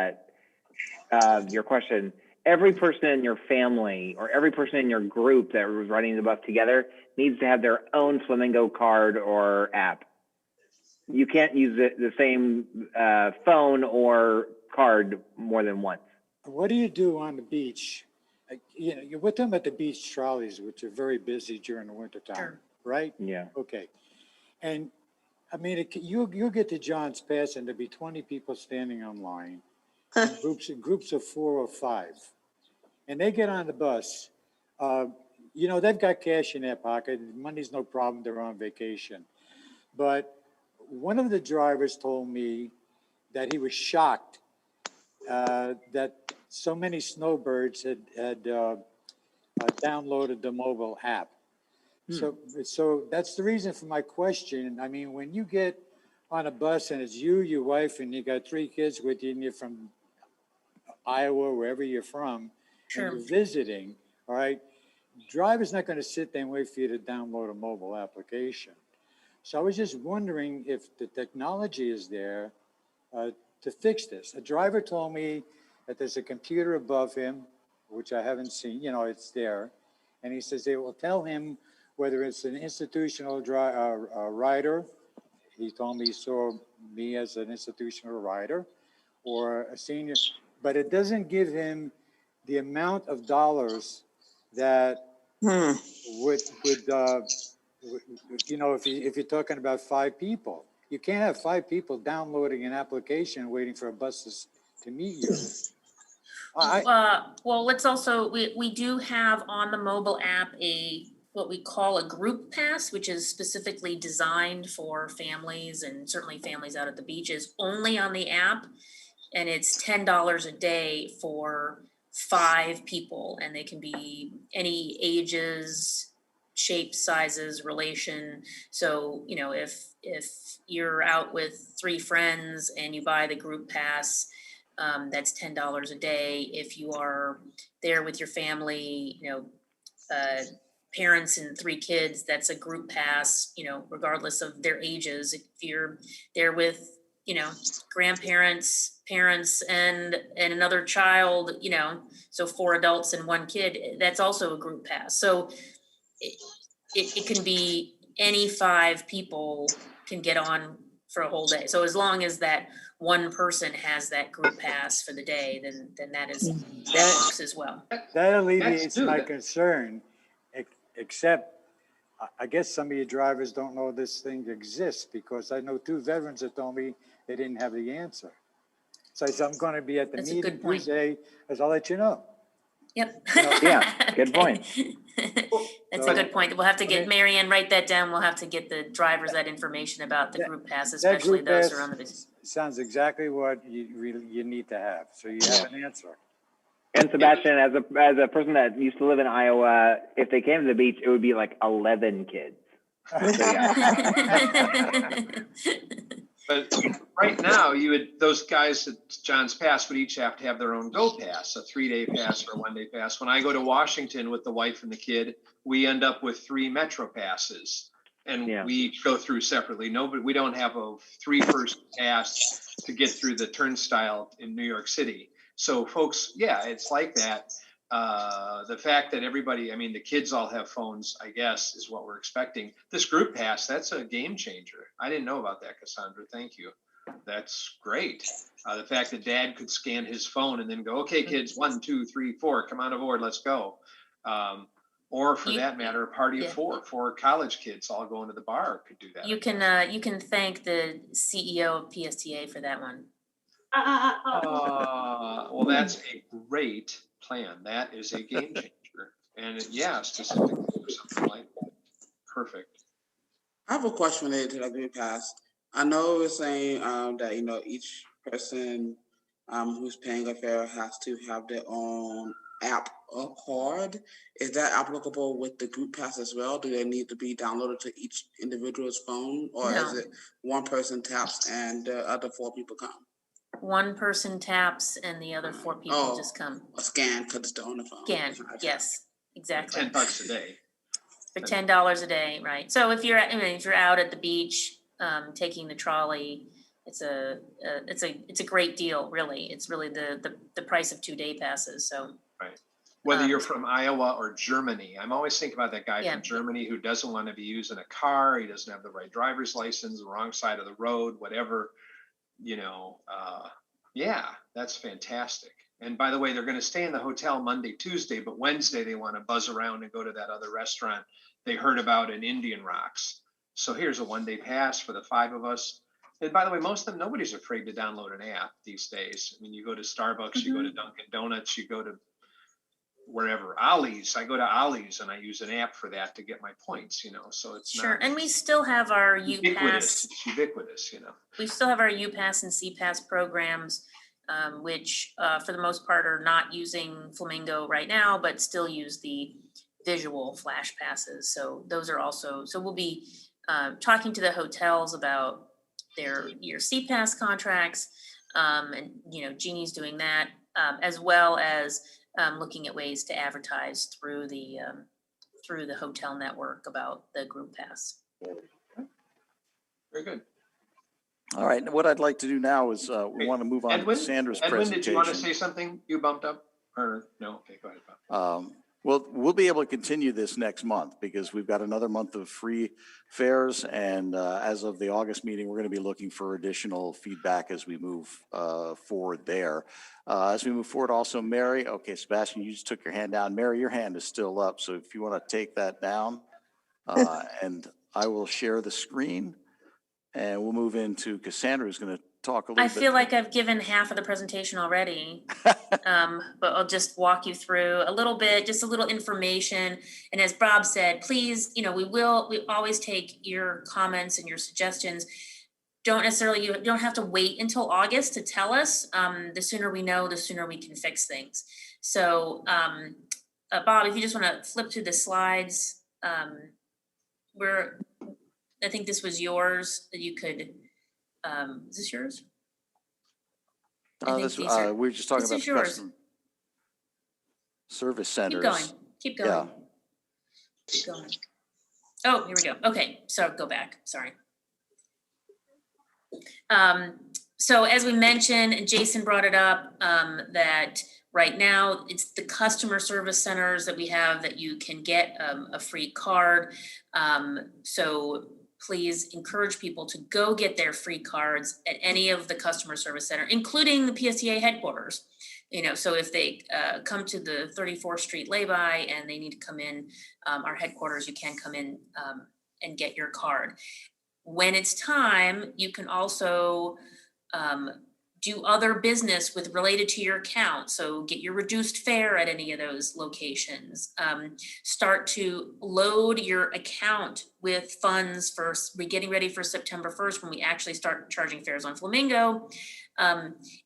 that, your question, every person in your family or every person in your group that was riding the bus together needs to have their own Flamingo card or app. You can't use the same phone or card more than once. What do you do on the beach? You're with them at the beach trolleys, which are very busy during the wintertime, right? Yeah. Okay. And I mean, you'll get to John's Pass and there'll be 20 people standing on line, in groups of 4 or 5. And they get on the bus. They've got cash in their pocket. Money's no problem. They're on vacation. But one of the drivers told me that he was shocked that so many snowbirds had downloaded the mobile app. So that's the reason for my question. I mean, when you get on a bus and it's you, your wife, and you got 3 kids with you, and you're from Iowa, wherever you're from, and you're visiting, all right? Driver's not gonna sit there and wait for you to download a mobile application. So I was just wondering if the technology is there to fix this. A driver told me that there's a computer above him, which I haven't seen, you know, it's there. And he says they will tell him whether it's an institutional rider. He told me he saw me as an institutional rider or a senior, but it doesn't give him the amount of dollars that would you know, if you're talking about 5 people, you can't have 5 people downloading an application waiting for a bus to meet you. Well, let's also, we do have on the mobile app what we call a group pass, which is specifically designed for families and certainly families out at the beaches, only on the app. And it's $10 a day for 5 people, and they can be any ages, shapes, sizes, relation. So, you know, if you're out with 3 friends and you buy the group pass, that's $10 a day. If you are there with your family, you know, parents and 3 kids, that's a group pass, you know, regardless of their ages. If you're there with, you know, grandparents, parents, and another child, you know, so 4 adults and 1 kid, that's also a group pass. So it can be any 5 people can get on for a whole day. So as long as that one person has that group pass for the day, then that works as well. That alleviates my concern, except I guess some of your drivers don't know this thing exists, because I know 2 veterans that told me they didn't have the answer. So I said, I'm going to be at the meeting Tuesday, as I'll let you know. Yep. Yeah, good point. That's a good point. We'll have to get, Mary Ann, write that down. We'll have to get the drivers that information about the group pass, especially those who are on the business. Sounds exactly what you need to have. So you have an answer. And Sebastian, as a person that used to live in Iowa, if they came to the beach, it would be like 11 kids. So, yeah. But right now, those guys at John's Pass would each have to have their own Go Pass, a 3-day pass or a 1-day pass. When I go to Washington with the wife and the kid, we end up with 3 Metro passes, and we go through separately. We don't have a 3-person pass to get through the turnstile in New York City. So folks, yeah, it's like that. The fact that everybody, I mean, the kids all have phones, I guess, is what we're expecting. This group pass, that's a game changer. I didn't know about that, Cassandra. Thank you. That's great. The fact that dad could scan his phone and then go, okay, kids, 1, 2, 3, 4, come on aboard, let's go. Or for that matter, a party of 4 college kids all going to the bar could do that. You can thank the CEO of PSTA for that one. Well, that's a great plan. That is a game changer. And specifically for something like that. Perfect. I have a question related to that group pass. I know it's saying that, you know, each person who's paying a fare has to have their own app or card. Is that applicable with the group pass as well? Do they need to be downloaded to each individual's phone? Or is it one person taps and the other 4 people come? One person taps and the other 4 people just come. A scan because it's on the phone. Scan, yes, exactly. $10 a day. For $10 a day, right? So if you're out at the beach, taking the trolley, it's a great deal, really. It's really the price of 2-day passes. So right. Whether you're from Iowa or Germany, I'm always thinking about that guy from Germany who doesn't want to be using a car. He doesn't have the right driver's license, the wrong side of the road, whatever. You know, that's fantastic. And by the way, they're going to stay in the hotel Monday, Tuesday, but Wednesday they want to buzz around and go to that other restaurant they heard about in Indian Rocks. So here's a 1-day pass for the 5 of us. And by the way, most of them, nobody's afraid to download an app these days. I mean, you go to Starbucks, you go to Dunkin' Donuts, you go to wherever, Ollie's. I go to Ollie's and I use an app for that to get my points, you know, so it's sure. And we still have our ubiquitous. It's ubiquitous, you know. We still have our UPass and CPass programs, which for the most part are not using Flamingo right now, but still use the visual flash passes. So those are also, so we'll be talking to the hotels about your CPass contracts, and, you know, Jeannie's doing that, as well as looking at ways to advertise through the hotel network about the group pass. Very good. All right, and what I'd like to do now is we want to move on Edwin? to Sandra's Edwin, presentation. did you want to say something? You bumped up or no? Okay, go ahead, Bob. Well, we'll be able to continue this next month because we've got another month of free fares. And as of the August meeting, we're going to be looking for additional feedback as we move forward there. As we move forward also, Mary, okay, Sebastian, you just took your hand down. Mary, your hand is still up. So if you want to take that down and I will share the screen and we'll move into Cassandra, who's going to talk a little I bit. feel like I've given half of the presentation already, but I'll just walk you through a little bit, just a little information. And as Bob said, please, we always take your comments and your suggestions. You don't have to wait until August to tell us. The sooner we know, the sooner we can fix things. So Bob, if you just want to flip through the slides, I think this was yours that you could, is this yours? We're just talking about the yours. customer service centers. Keep going. Yeah. Keep going. Oh, here we go. Okay, so go back, sorry. So as we mentioned, and Jason brought it up, that right now it's the customer service centers that we have that you can get a free card. So please encourage people to go get their free cards at any of the customer service center, including the PSTA headquarters. So if they come to the 34th Street lay-by and they need to come in our headquarters, you can come in and get your card. When it's time, you can also do other business related to your account. So get your reduced fare at any of those locations. Start to load your account with funds for getting ready for September 1st when we actually start charging fares on Flamingo.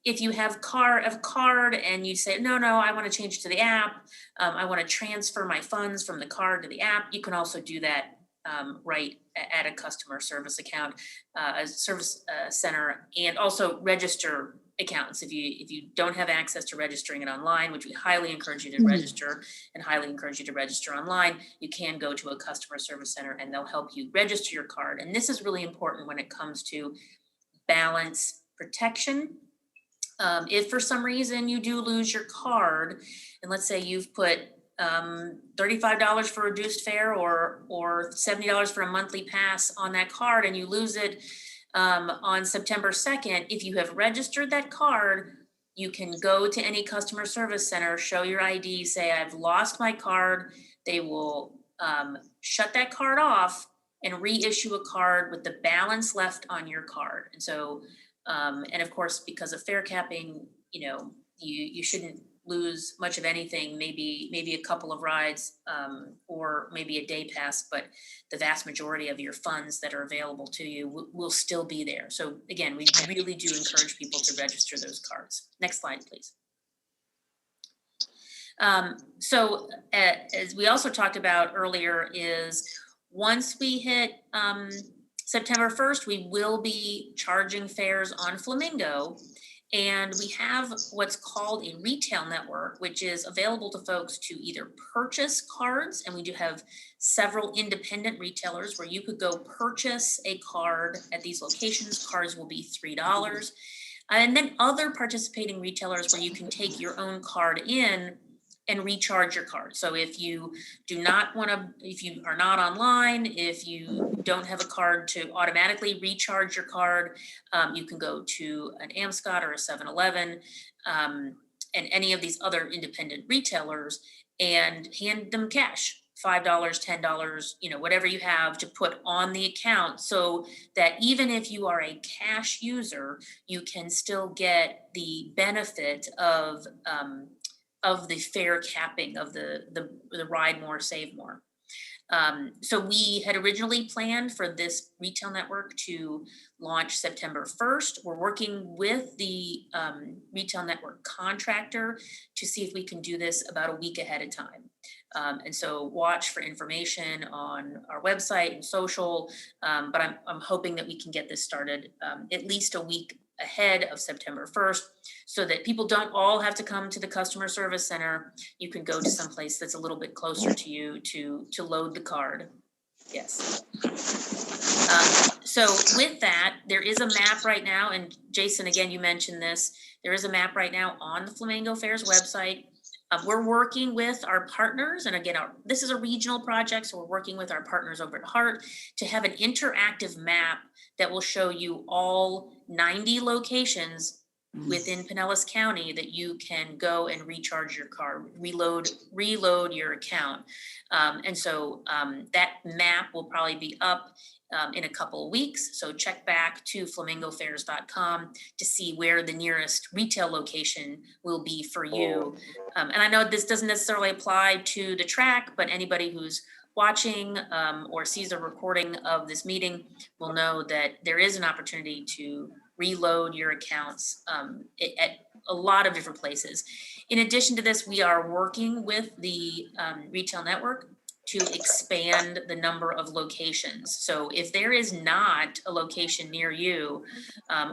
If you have a card and you say, no, I want to change to the app. I want to transfer my funds from the card to the app. You can also do that right at a customer service account, a service center, and also register accounts. If you don't have access to registering it online, which we highly encourage you to register and highly encourage you to register online, you can go to a customer service center and they'll help you register your card. And this is really important when it comes to balance protection. If for some reason you do lose your card, and let's say you've put $35 for reduced fare or $70 for a monthly pass on that card and you lose it on September 2nd, if you have registered that card, you can go to any customer service center, show your ID, say I've lost my card. They will shut that card off and reissue a card with the balance left on your card. And so, and of course, because of fare capping, you shouldn't lose much of anything, maybe a couple of rides or maybe a day pass, but the vast majority of your funds that are available to you will still be there. So again, we really do encourage people to register those cards. Next slide, please. So as we also talked about earlier is once we hit September 1st, we will be charging fares on Flamingo. And we have what's called a retail network, which is available to folks to either purchase cards, and we do have several independent retailers where you could go purchase a card at these locations. Cards will be $3. And then other participating retailers where you can take your own card in and recharge your card. So if you if you are not online, if you don't have a card to automatically recharge your card, you can go to an Amscot or a 7-Eleven and any of these other independent retailers and hand them cash, $5, $10, whatever you have to put on the account so that even if you are a cash user, you can still get the benefit of the fare capping of the ride more, save more. So we had originally planned for this retail network to launch September 1st. We're working with the retail network contractor to see if we can do this about a week ahead of time. And so watch for information on our website and social, but I'm hoping that we can get this started at least a week ahead of September 1st, so that people don't all have to come to the customer service center. You can go to someplace that's a little bit closer to you to load the card. Yes. So with that, there is a map right now, and Jason, again, you mentioned this, there is a map right now on the Flamingo Fairs website. We're working with our partners, and again, this is a regional project, so we're working with our partners over at HART to have an interactive map that will show you all 90 locations within Pinellas County that you can go and recharge your card, reload your account. And so that map will probably be up in a couple of weeks. So check back to flamingofairs.com to see where the nearest retail location will be for you. And I know this doesn't necessarily apply to the TRAC, but anybody who's watching or sees a recording of this meeting will know that there is an opportunity to reload your accounts at a lot of different places. In addition to this, we are working with the retail network to expand the number of locations. So if there is not a location near you,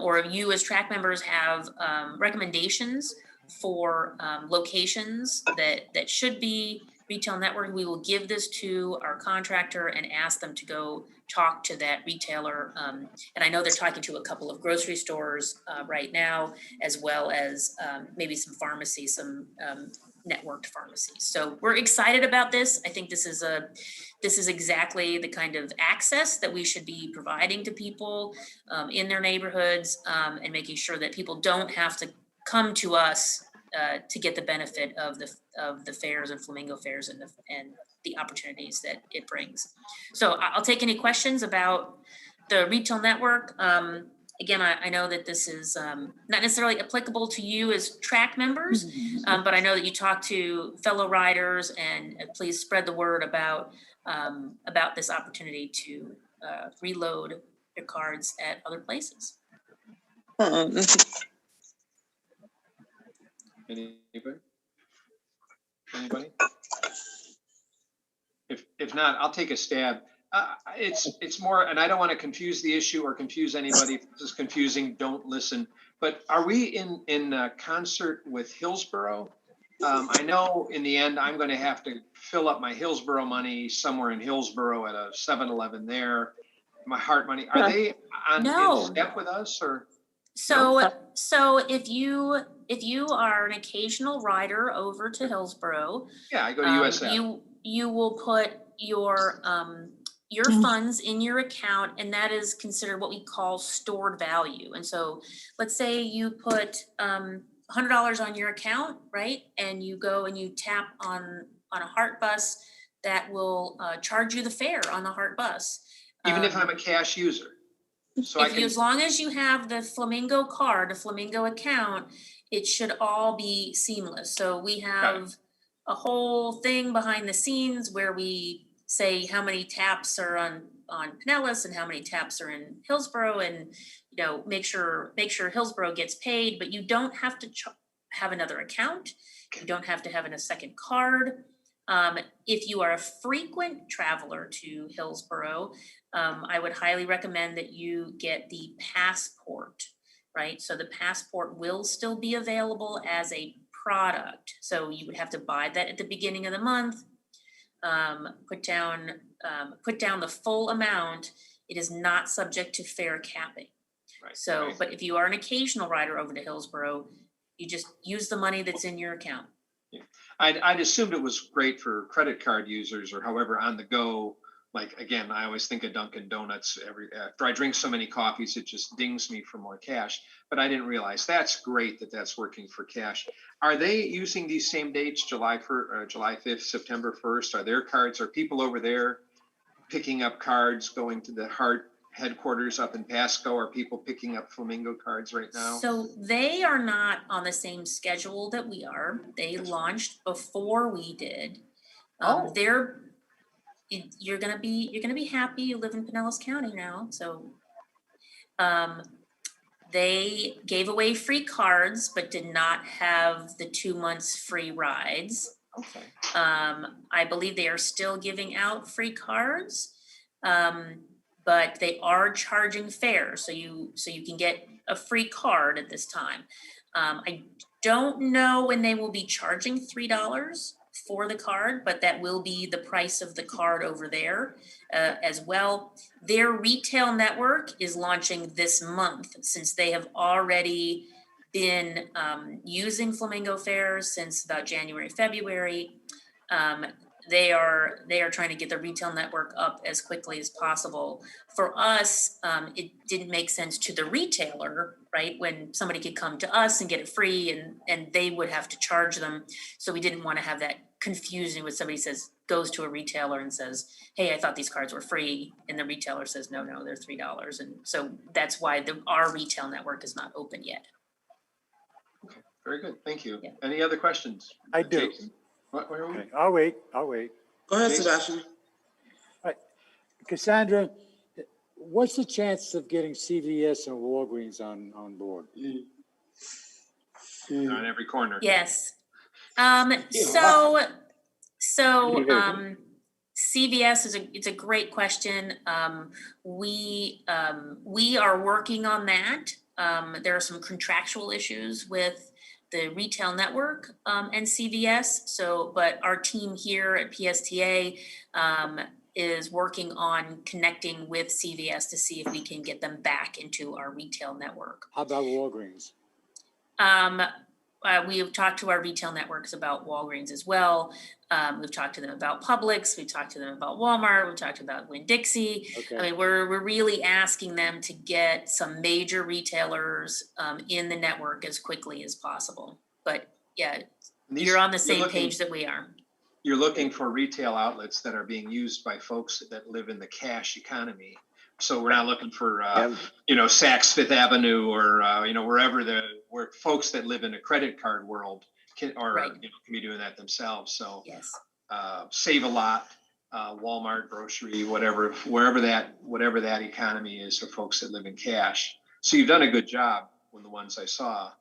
or if you as TRAC members have recommendations for locations that should be retail network, we will give this to our contractor and ask them to go talk to that retailer. And I know they're talking to a couple of grocery stores right now, as well as maybe some pharmacies, some networked pharmacies. So we're excited about this. I think this is exactly the kind of access that we should be providing to people in their neighborhoods, and making sure that people don't have to come to us to get the benefit of the fairs and Flamingo Fairs and the opportunities that it brings. So I'll take any questions about the retail network. Again, I know that this is not necessarily applicable to you as TRAC members, but I know that you talk to fellow riders, and please spread the word about this opportunity to reload your cards at other places. Anybody? If not, I'll take a stab. It's more, and I don't want to confuse the issue or confuse anybody. If this is confusing, don't listen. But are we in concert with Hillsborough? I know in the end, I'm going to have to fill up my Hillsborough money somewhere in Hillsborough at a 7-Eleven there. My HART money, are they in step with us, or? So if you are an occasional rider over to Hillsborough, yeah, I go to USF. You will put your funds in your account, and that is considered what we call stored value. And so let's say you put $100 on your account, right? And you go and you tap on a HART bus that will charge you the fare on the HART bus. Even if I'm a cash user. So as long as you have the Flamingo card, a Flamingo account, it should all be seamless. So we have a whole thing behind the scenes where we say how many taps are on Pinellas and how many taps are in Hillsborough, and make sure Hillsborough gets paid, but you don't have to have another account. You don't have to have a second card. If you are a frequent traveler to Hillsborough, I would highly recommend that you get the passport, right? So the passport will still be available as a product. So you would have to buy that at the beginning of the month, put down the full amount. It is not subject to fare capping. Right. So, right. But if you are an occasional rider over to Hillsborough, you just use the money that's in your account. Yeah. I'd assumed it was great for credit card users or however on the go. Like, again, I always think of Dunkin' Donuts after I drink so many coffees, it just dings me for more cash. But I didn't realize that's great that that's working for cash. Are they using these same dates, July 5th, September 1st? Are their cards, are people over there picking up cards, going to the HART headquarters up in Pasco? Are people picking up Flamingo cards right now? So they are not on the same schedule that we are. They launched before we did. You're gonna be happy. You live in Pinellas County now, so they gave away free cards, but did not have the 2 months free rides. Okay. I believe they are still giving out free cards, but they are charging fares, so you can get a free card at this time. I don't know when they will be charging $3 for the card, but that will be the price of the card over there as well. Their retail network is launching this month, since they have already been using Flamingo fares since about January, February. They are trying to get the retail network up as quickly as possible. For us, it didn't make sense to the retailer, right? When somebody could come to us and get it free, and they would have to charge them. So we didn't want to have that confusion when somebody goes to a retailer and says, hey, I thought these cards were free. And the retailer says, no, they're $3. And so that's why our retail network is not open yet. Okay, very good. Thank you. Yeah. Any other questions? I do. Jason? Where are we? Okay, I'll wait. Go ahead, Jason? Sebastian. Cassandra, what's the chance of getting CVS and Walgreens on board? On every corner. Yes. CVS it's a great question. We are working on that. There are some contractual issues with the retail network and CVS. But our team here at PSTA is working on connecting with CVS to see if we can get them back into our retail network. How about Walgreens? We have talked to our retail networks about Walgreens as well. We've talked to them about Publix. We've talked to them about Walmart. We've talked about Winn-Dixie. Okay. I mean, we're really asking them to get some major retailers in the network as quickly as possible. But yeah, you're on the same page that we are. You're looking for retail outlets that are being used by folks that live in the cash economy. So we're not looking for, Saks Fifth Avenue or, where folks that live in a credit card world can be doing that themselves. So yes. Save a Lot, Walmart, grocery, wherever that economy is for folks that live in cash. So you've done a good job with the ones I saw.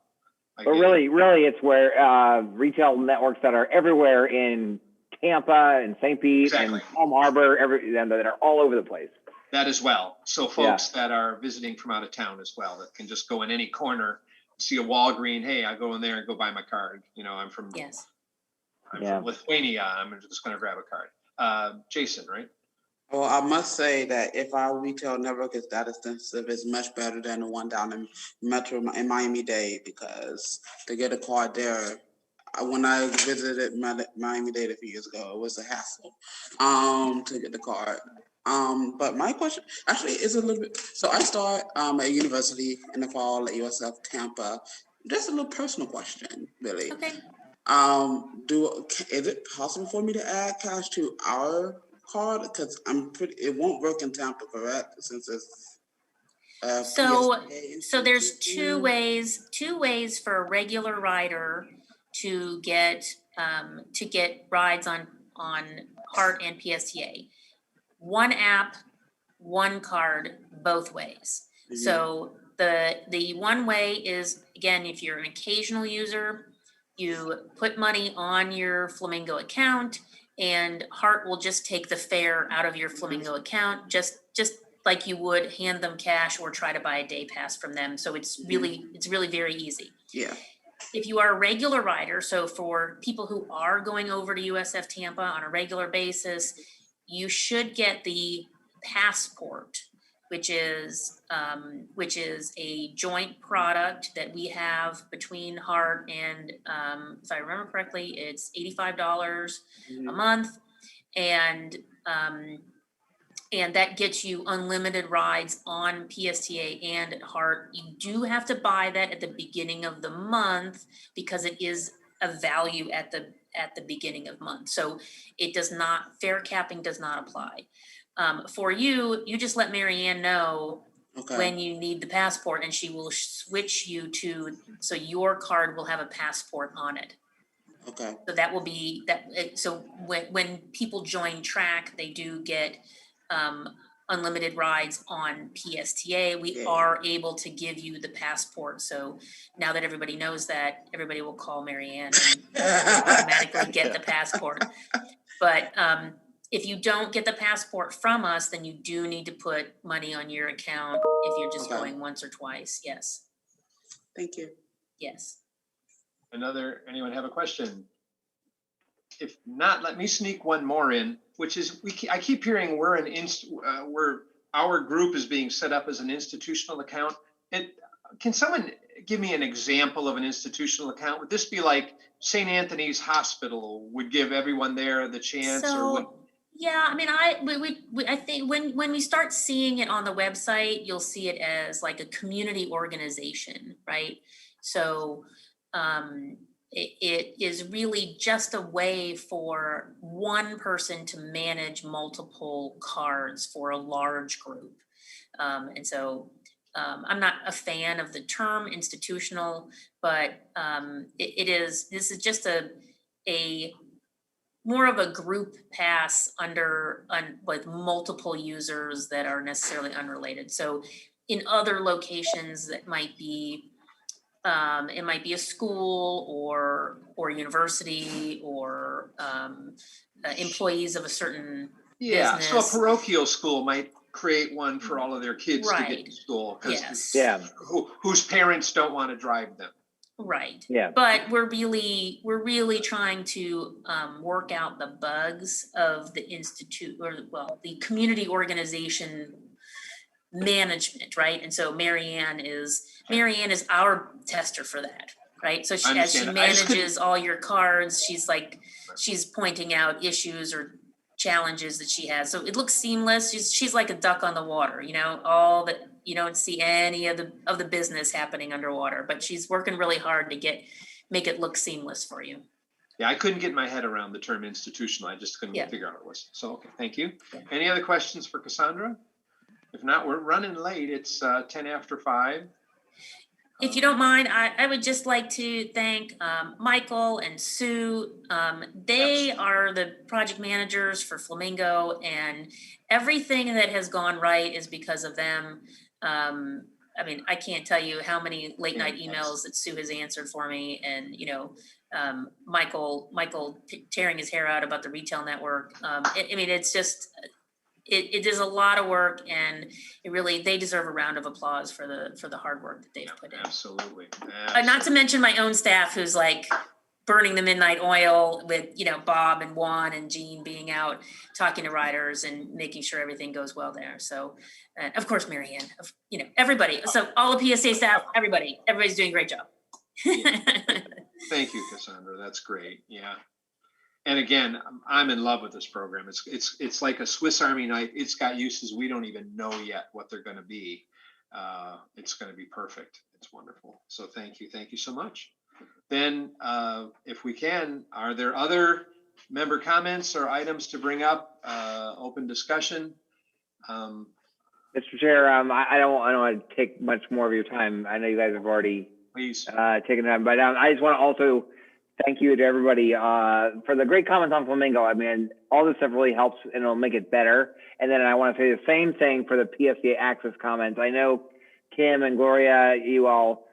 But really, it's where retail networks that are everywhere in Tampa and St. Pete and Palm Harbor, that are all over the place. That as well. So folks that are visiting from out of town as well, that can just go in any corner, see a Walgreens. Hey, I go in there and go buy my card. I'm from from Lithuania. I'm just going to grab a card. Jason, right? Well, I must say that if our retail network is that extensive, it's much better than the one down in Miami-Dade, because to get a card there, when I visited Miami-Dade a few years ago, it was a hassle to get the card. But my question actually is a little bit, so I start at university in the fall at USF Tampa. Just a little personal question, really. Okay. Is it possible for me to add cash to our card? Because it won't work in Tampa, correct? Since it's so there's two ways for a regular rider to get rides on Heart and PSTA. One app, one card, both ways. Mm-hmm. So the one way is, again, if you're an occasional user, you put money on your Flamingo account, and Heart will just take the fare out of your Flamingo account, just like you would hand them cash or try to buy a day pass from them. So it's really very easy. Yeah. If you are a regular rider, so for people who are going over to USF Tampa on a regular basis, you should get the Passport, which is a joint product that we have between Heart and, if I remember correctly, it's $85 a month, and that gets you unlimited rides on PSTA and at Heart. You do have to buy that at the beginning of the month because it is a value at the beginning of month. So fare capping does not apply. For you just let Marianne know when you need the Passport, and she will switch you so your card will have a Passport on it. Okay. So that will be that. So when people join TRAC, they do get unlimited rides on PSTA. We are able to give you the Passport. So now that everybody knows that, everybody will call Marianne and automatically get the Passport. But if you don't get the passport from us, then you do need to put money on your account if you're just Okay. going once or twice. Yes, Thank you. yes. Anyone have a question? If not, let me sneak one more in, which is I keep hearing our group is being set up as an institutional account. Can someone give me an example of an institutional account? Would this be like St. Anthony's Hospital would give everyone there the chance, or would? Yeah, I mean, I think when we start seeing it on the website, you'll see it as like a community organization, right? So it is really just a way for one person to manage multiple cards for a large group. And so I'm not a fan of the term institutional, but this is just a more of a group pass with multiple users that are necessarily unrelated. So in other locations that might be, it might be a school or university or employees of a certain business. So a parochial school might create one for all of their kids to get to school because whose parents don't want to drive them. Right. Yeah. But we're really trying to work out the bugs of the the community organization management, right? And so Marianne is our tester for that, right? So as she manages all your cards, she's pointing out issues or challenges that she has. So it looks seamless. She's like a duck on the water, all that you don't see any of the business happening underwater, but she's working really hard to make it look seamless for you. Yeah, I couldn't get my head around the term institutional. I just couldn't figure out what it was. So, okay, thank you. Yeah. Any other questions for Cassandra? If not, we're running late. It's 10 after 5. If you don't mind, I would just like to thank Michael and Sue. They are the project managers for Flamingo, and everything that has gone right is because of them. I mean, I can't tell you how many late night emails that Sue has answered for me, and Michael tearing his hair out about the retail network. I mean, it's just. It is a lot of work, and they deserve a round of applause for the hard work that they've put in. Absolutely. Not to mention my own staff, who's like burning the midnight oil with Bob and Juan and Jean being out talking to riders and making sure everything goes well there. So, and of course, Marianne, everybody. So all the PSA staff, everybody's doing a great job. Thank you, Cassandra. That's great. Yeah. And again, I'm in love with this program. It's like a Swiss Army knife. It's got uses we don't even know yet what they're going to be. It's going to be perfect. It's wonderful. So thank you so much. Then, if we can, are there other member comments or items to bring up? Open discussion. Mr. Chair, I don't want to take much more of your time. I know you guys have already taken time, but I just want to also thank you to everybody for the great comments on Flamingo. I mean, all this stuff really helps and it'll make it better. And then I want to say the same thing for the PSA access comments. I know Kim and Gloria, you all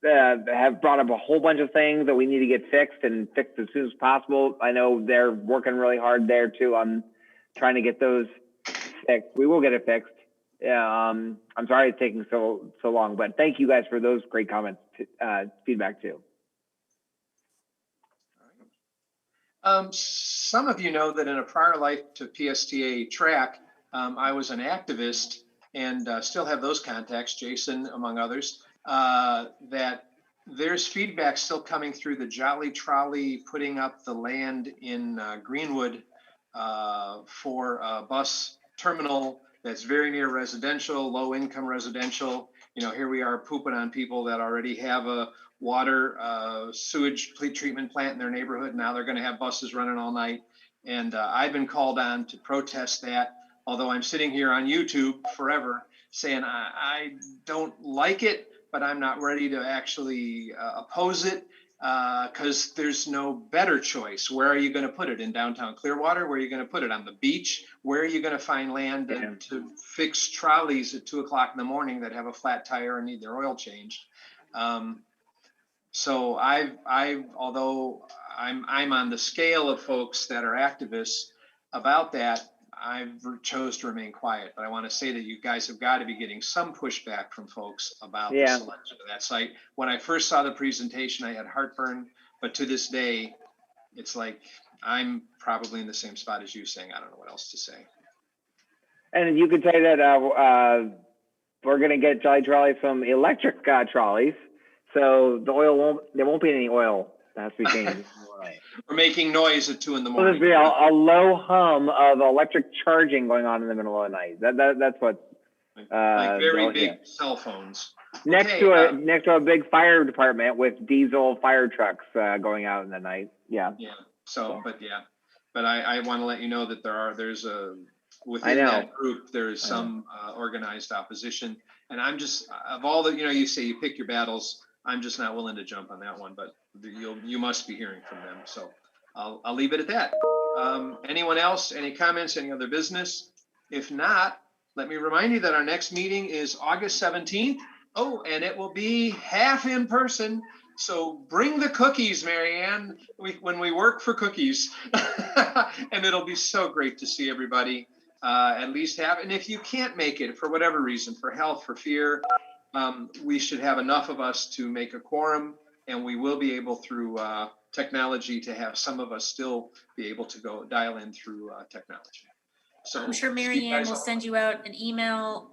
have brought up a whole bunch of things that we need to get fixed and fixed as soon as possible. I know they're working really hard there too on trying to get those fixed. We will get it fixed. I'm sorry it's taking so long, but thank you guys for those great comments, feedback too. Some of you know that in a prior life to PSTA TRAC, I was an activist and still have those contacts, Jason, among others, that there's feedback still coming through the Jolly Trolley putting up the land in Greenwood for a bus terminal that's very near residential, low income residential. Here we are pooping on people that already have a water sewage treatment plant in their neighborhood. Now they're going to have buses running all night. And I've been called on to protest that, although I'm sitting here on YouTube forever saying I don't like it, but I'm not ready to actually oppose it because there's no better choice. Where are you going to put it? In downtown Clearwater? Where are you going to put it? On the beach? Where are you going to find land to fix trolleys at 2 o'clock in the morning that have a flat tire and need their oil changed? So although I'm on the scale of folks that are activists, about that, I chose to remain quiet, but I want to say that you guys have got to be getting some pushback from folks about the Yeah. selection of that site. When I first saw the presentation, I had heartburn, but to this day, it's like, I'm probably in the same spot as you, saying, I don't know what else to say. And you could say that we're going to get Jolly Trolleys from electric trolleys. So there won't be any oil that has to be changed. We're making noise at 2 in the So there's morning. be a low hum of electric charging going on in the middle of the night. That's what. Like very big yeah. cell phones. Next Okay, to a big fire department with diesel fire trucks going out in the night. Yeah. Yeah. So, but I want to let you know that there's within I know. that group, there is some organized opposition. And I'm just, of all the, you say you pick your battles, I'm just not willing to jump on that one, but you must be hearing from them. So I'll leave it at that. Anyone else, any comments, any other business? If not, let me remind you that our next meeting is August 17th. Oh, and it will be half in person. So bring the cookies, Marianne, when we work for cookies. And it'll be so great to see everybody at least have. And if you can't make it for whatever reason, for health, for fear, we should have enough of us to make a quorum, and we will be able through technology to have some of us still be able to go dial in through technology. So I'm sure Mary Ann will send you out an email,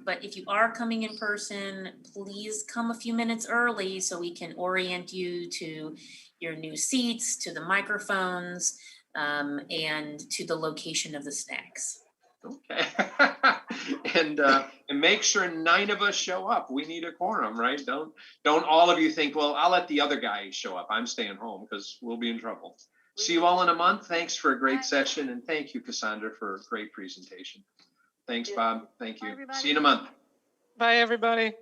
but if you are coming in person, please come a few minutes early so we can orient you to your new seats, to the microphones, and to the location of the snacks. Okay. And make sure 9 of us show up. We need a quorum, right? Don't all of you think, well, I'll let the other guy show up. I'm staying home because we'll be in trouble. See you all in a month. Thanks for a great session. And thank you, Cassandra, for a great presentation. Thanks, Bob. Thank you. See you in a month. Bye, everybody.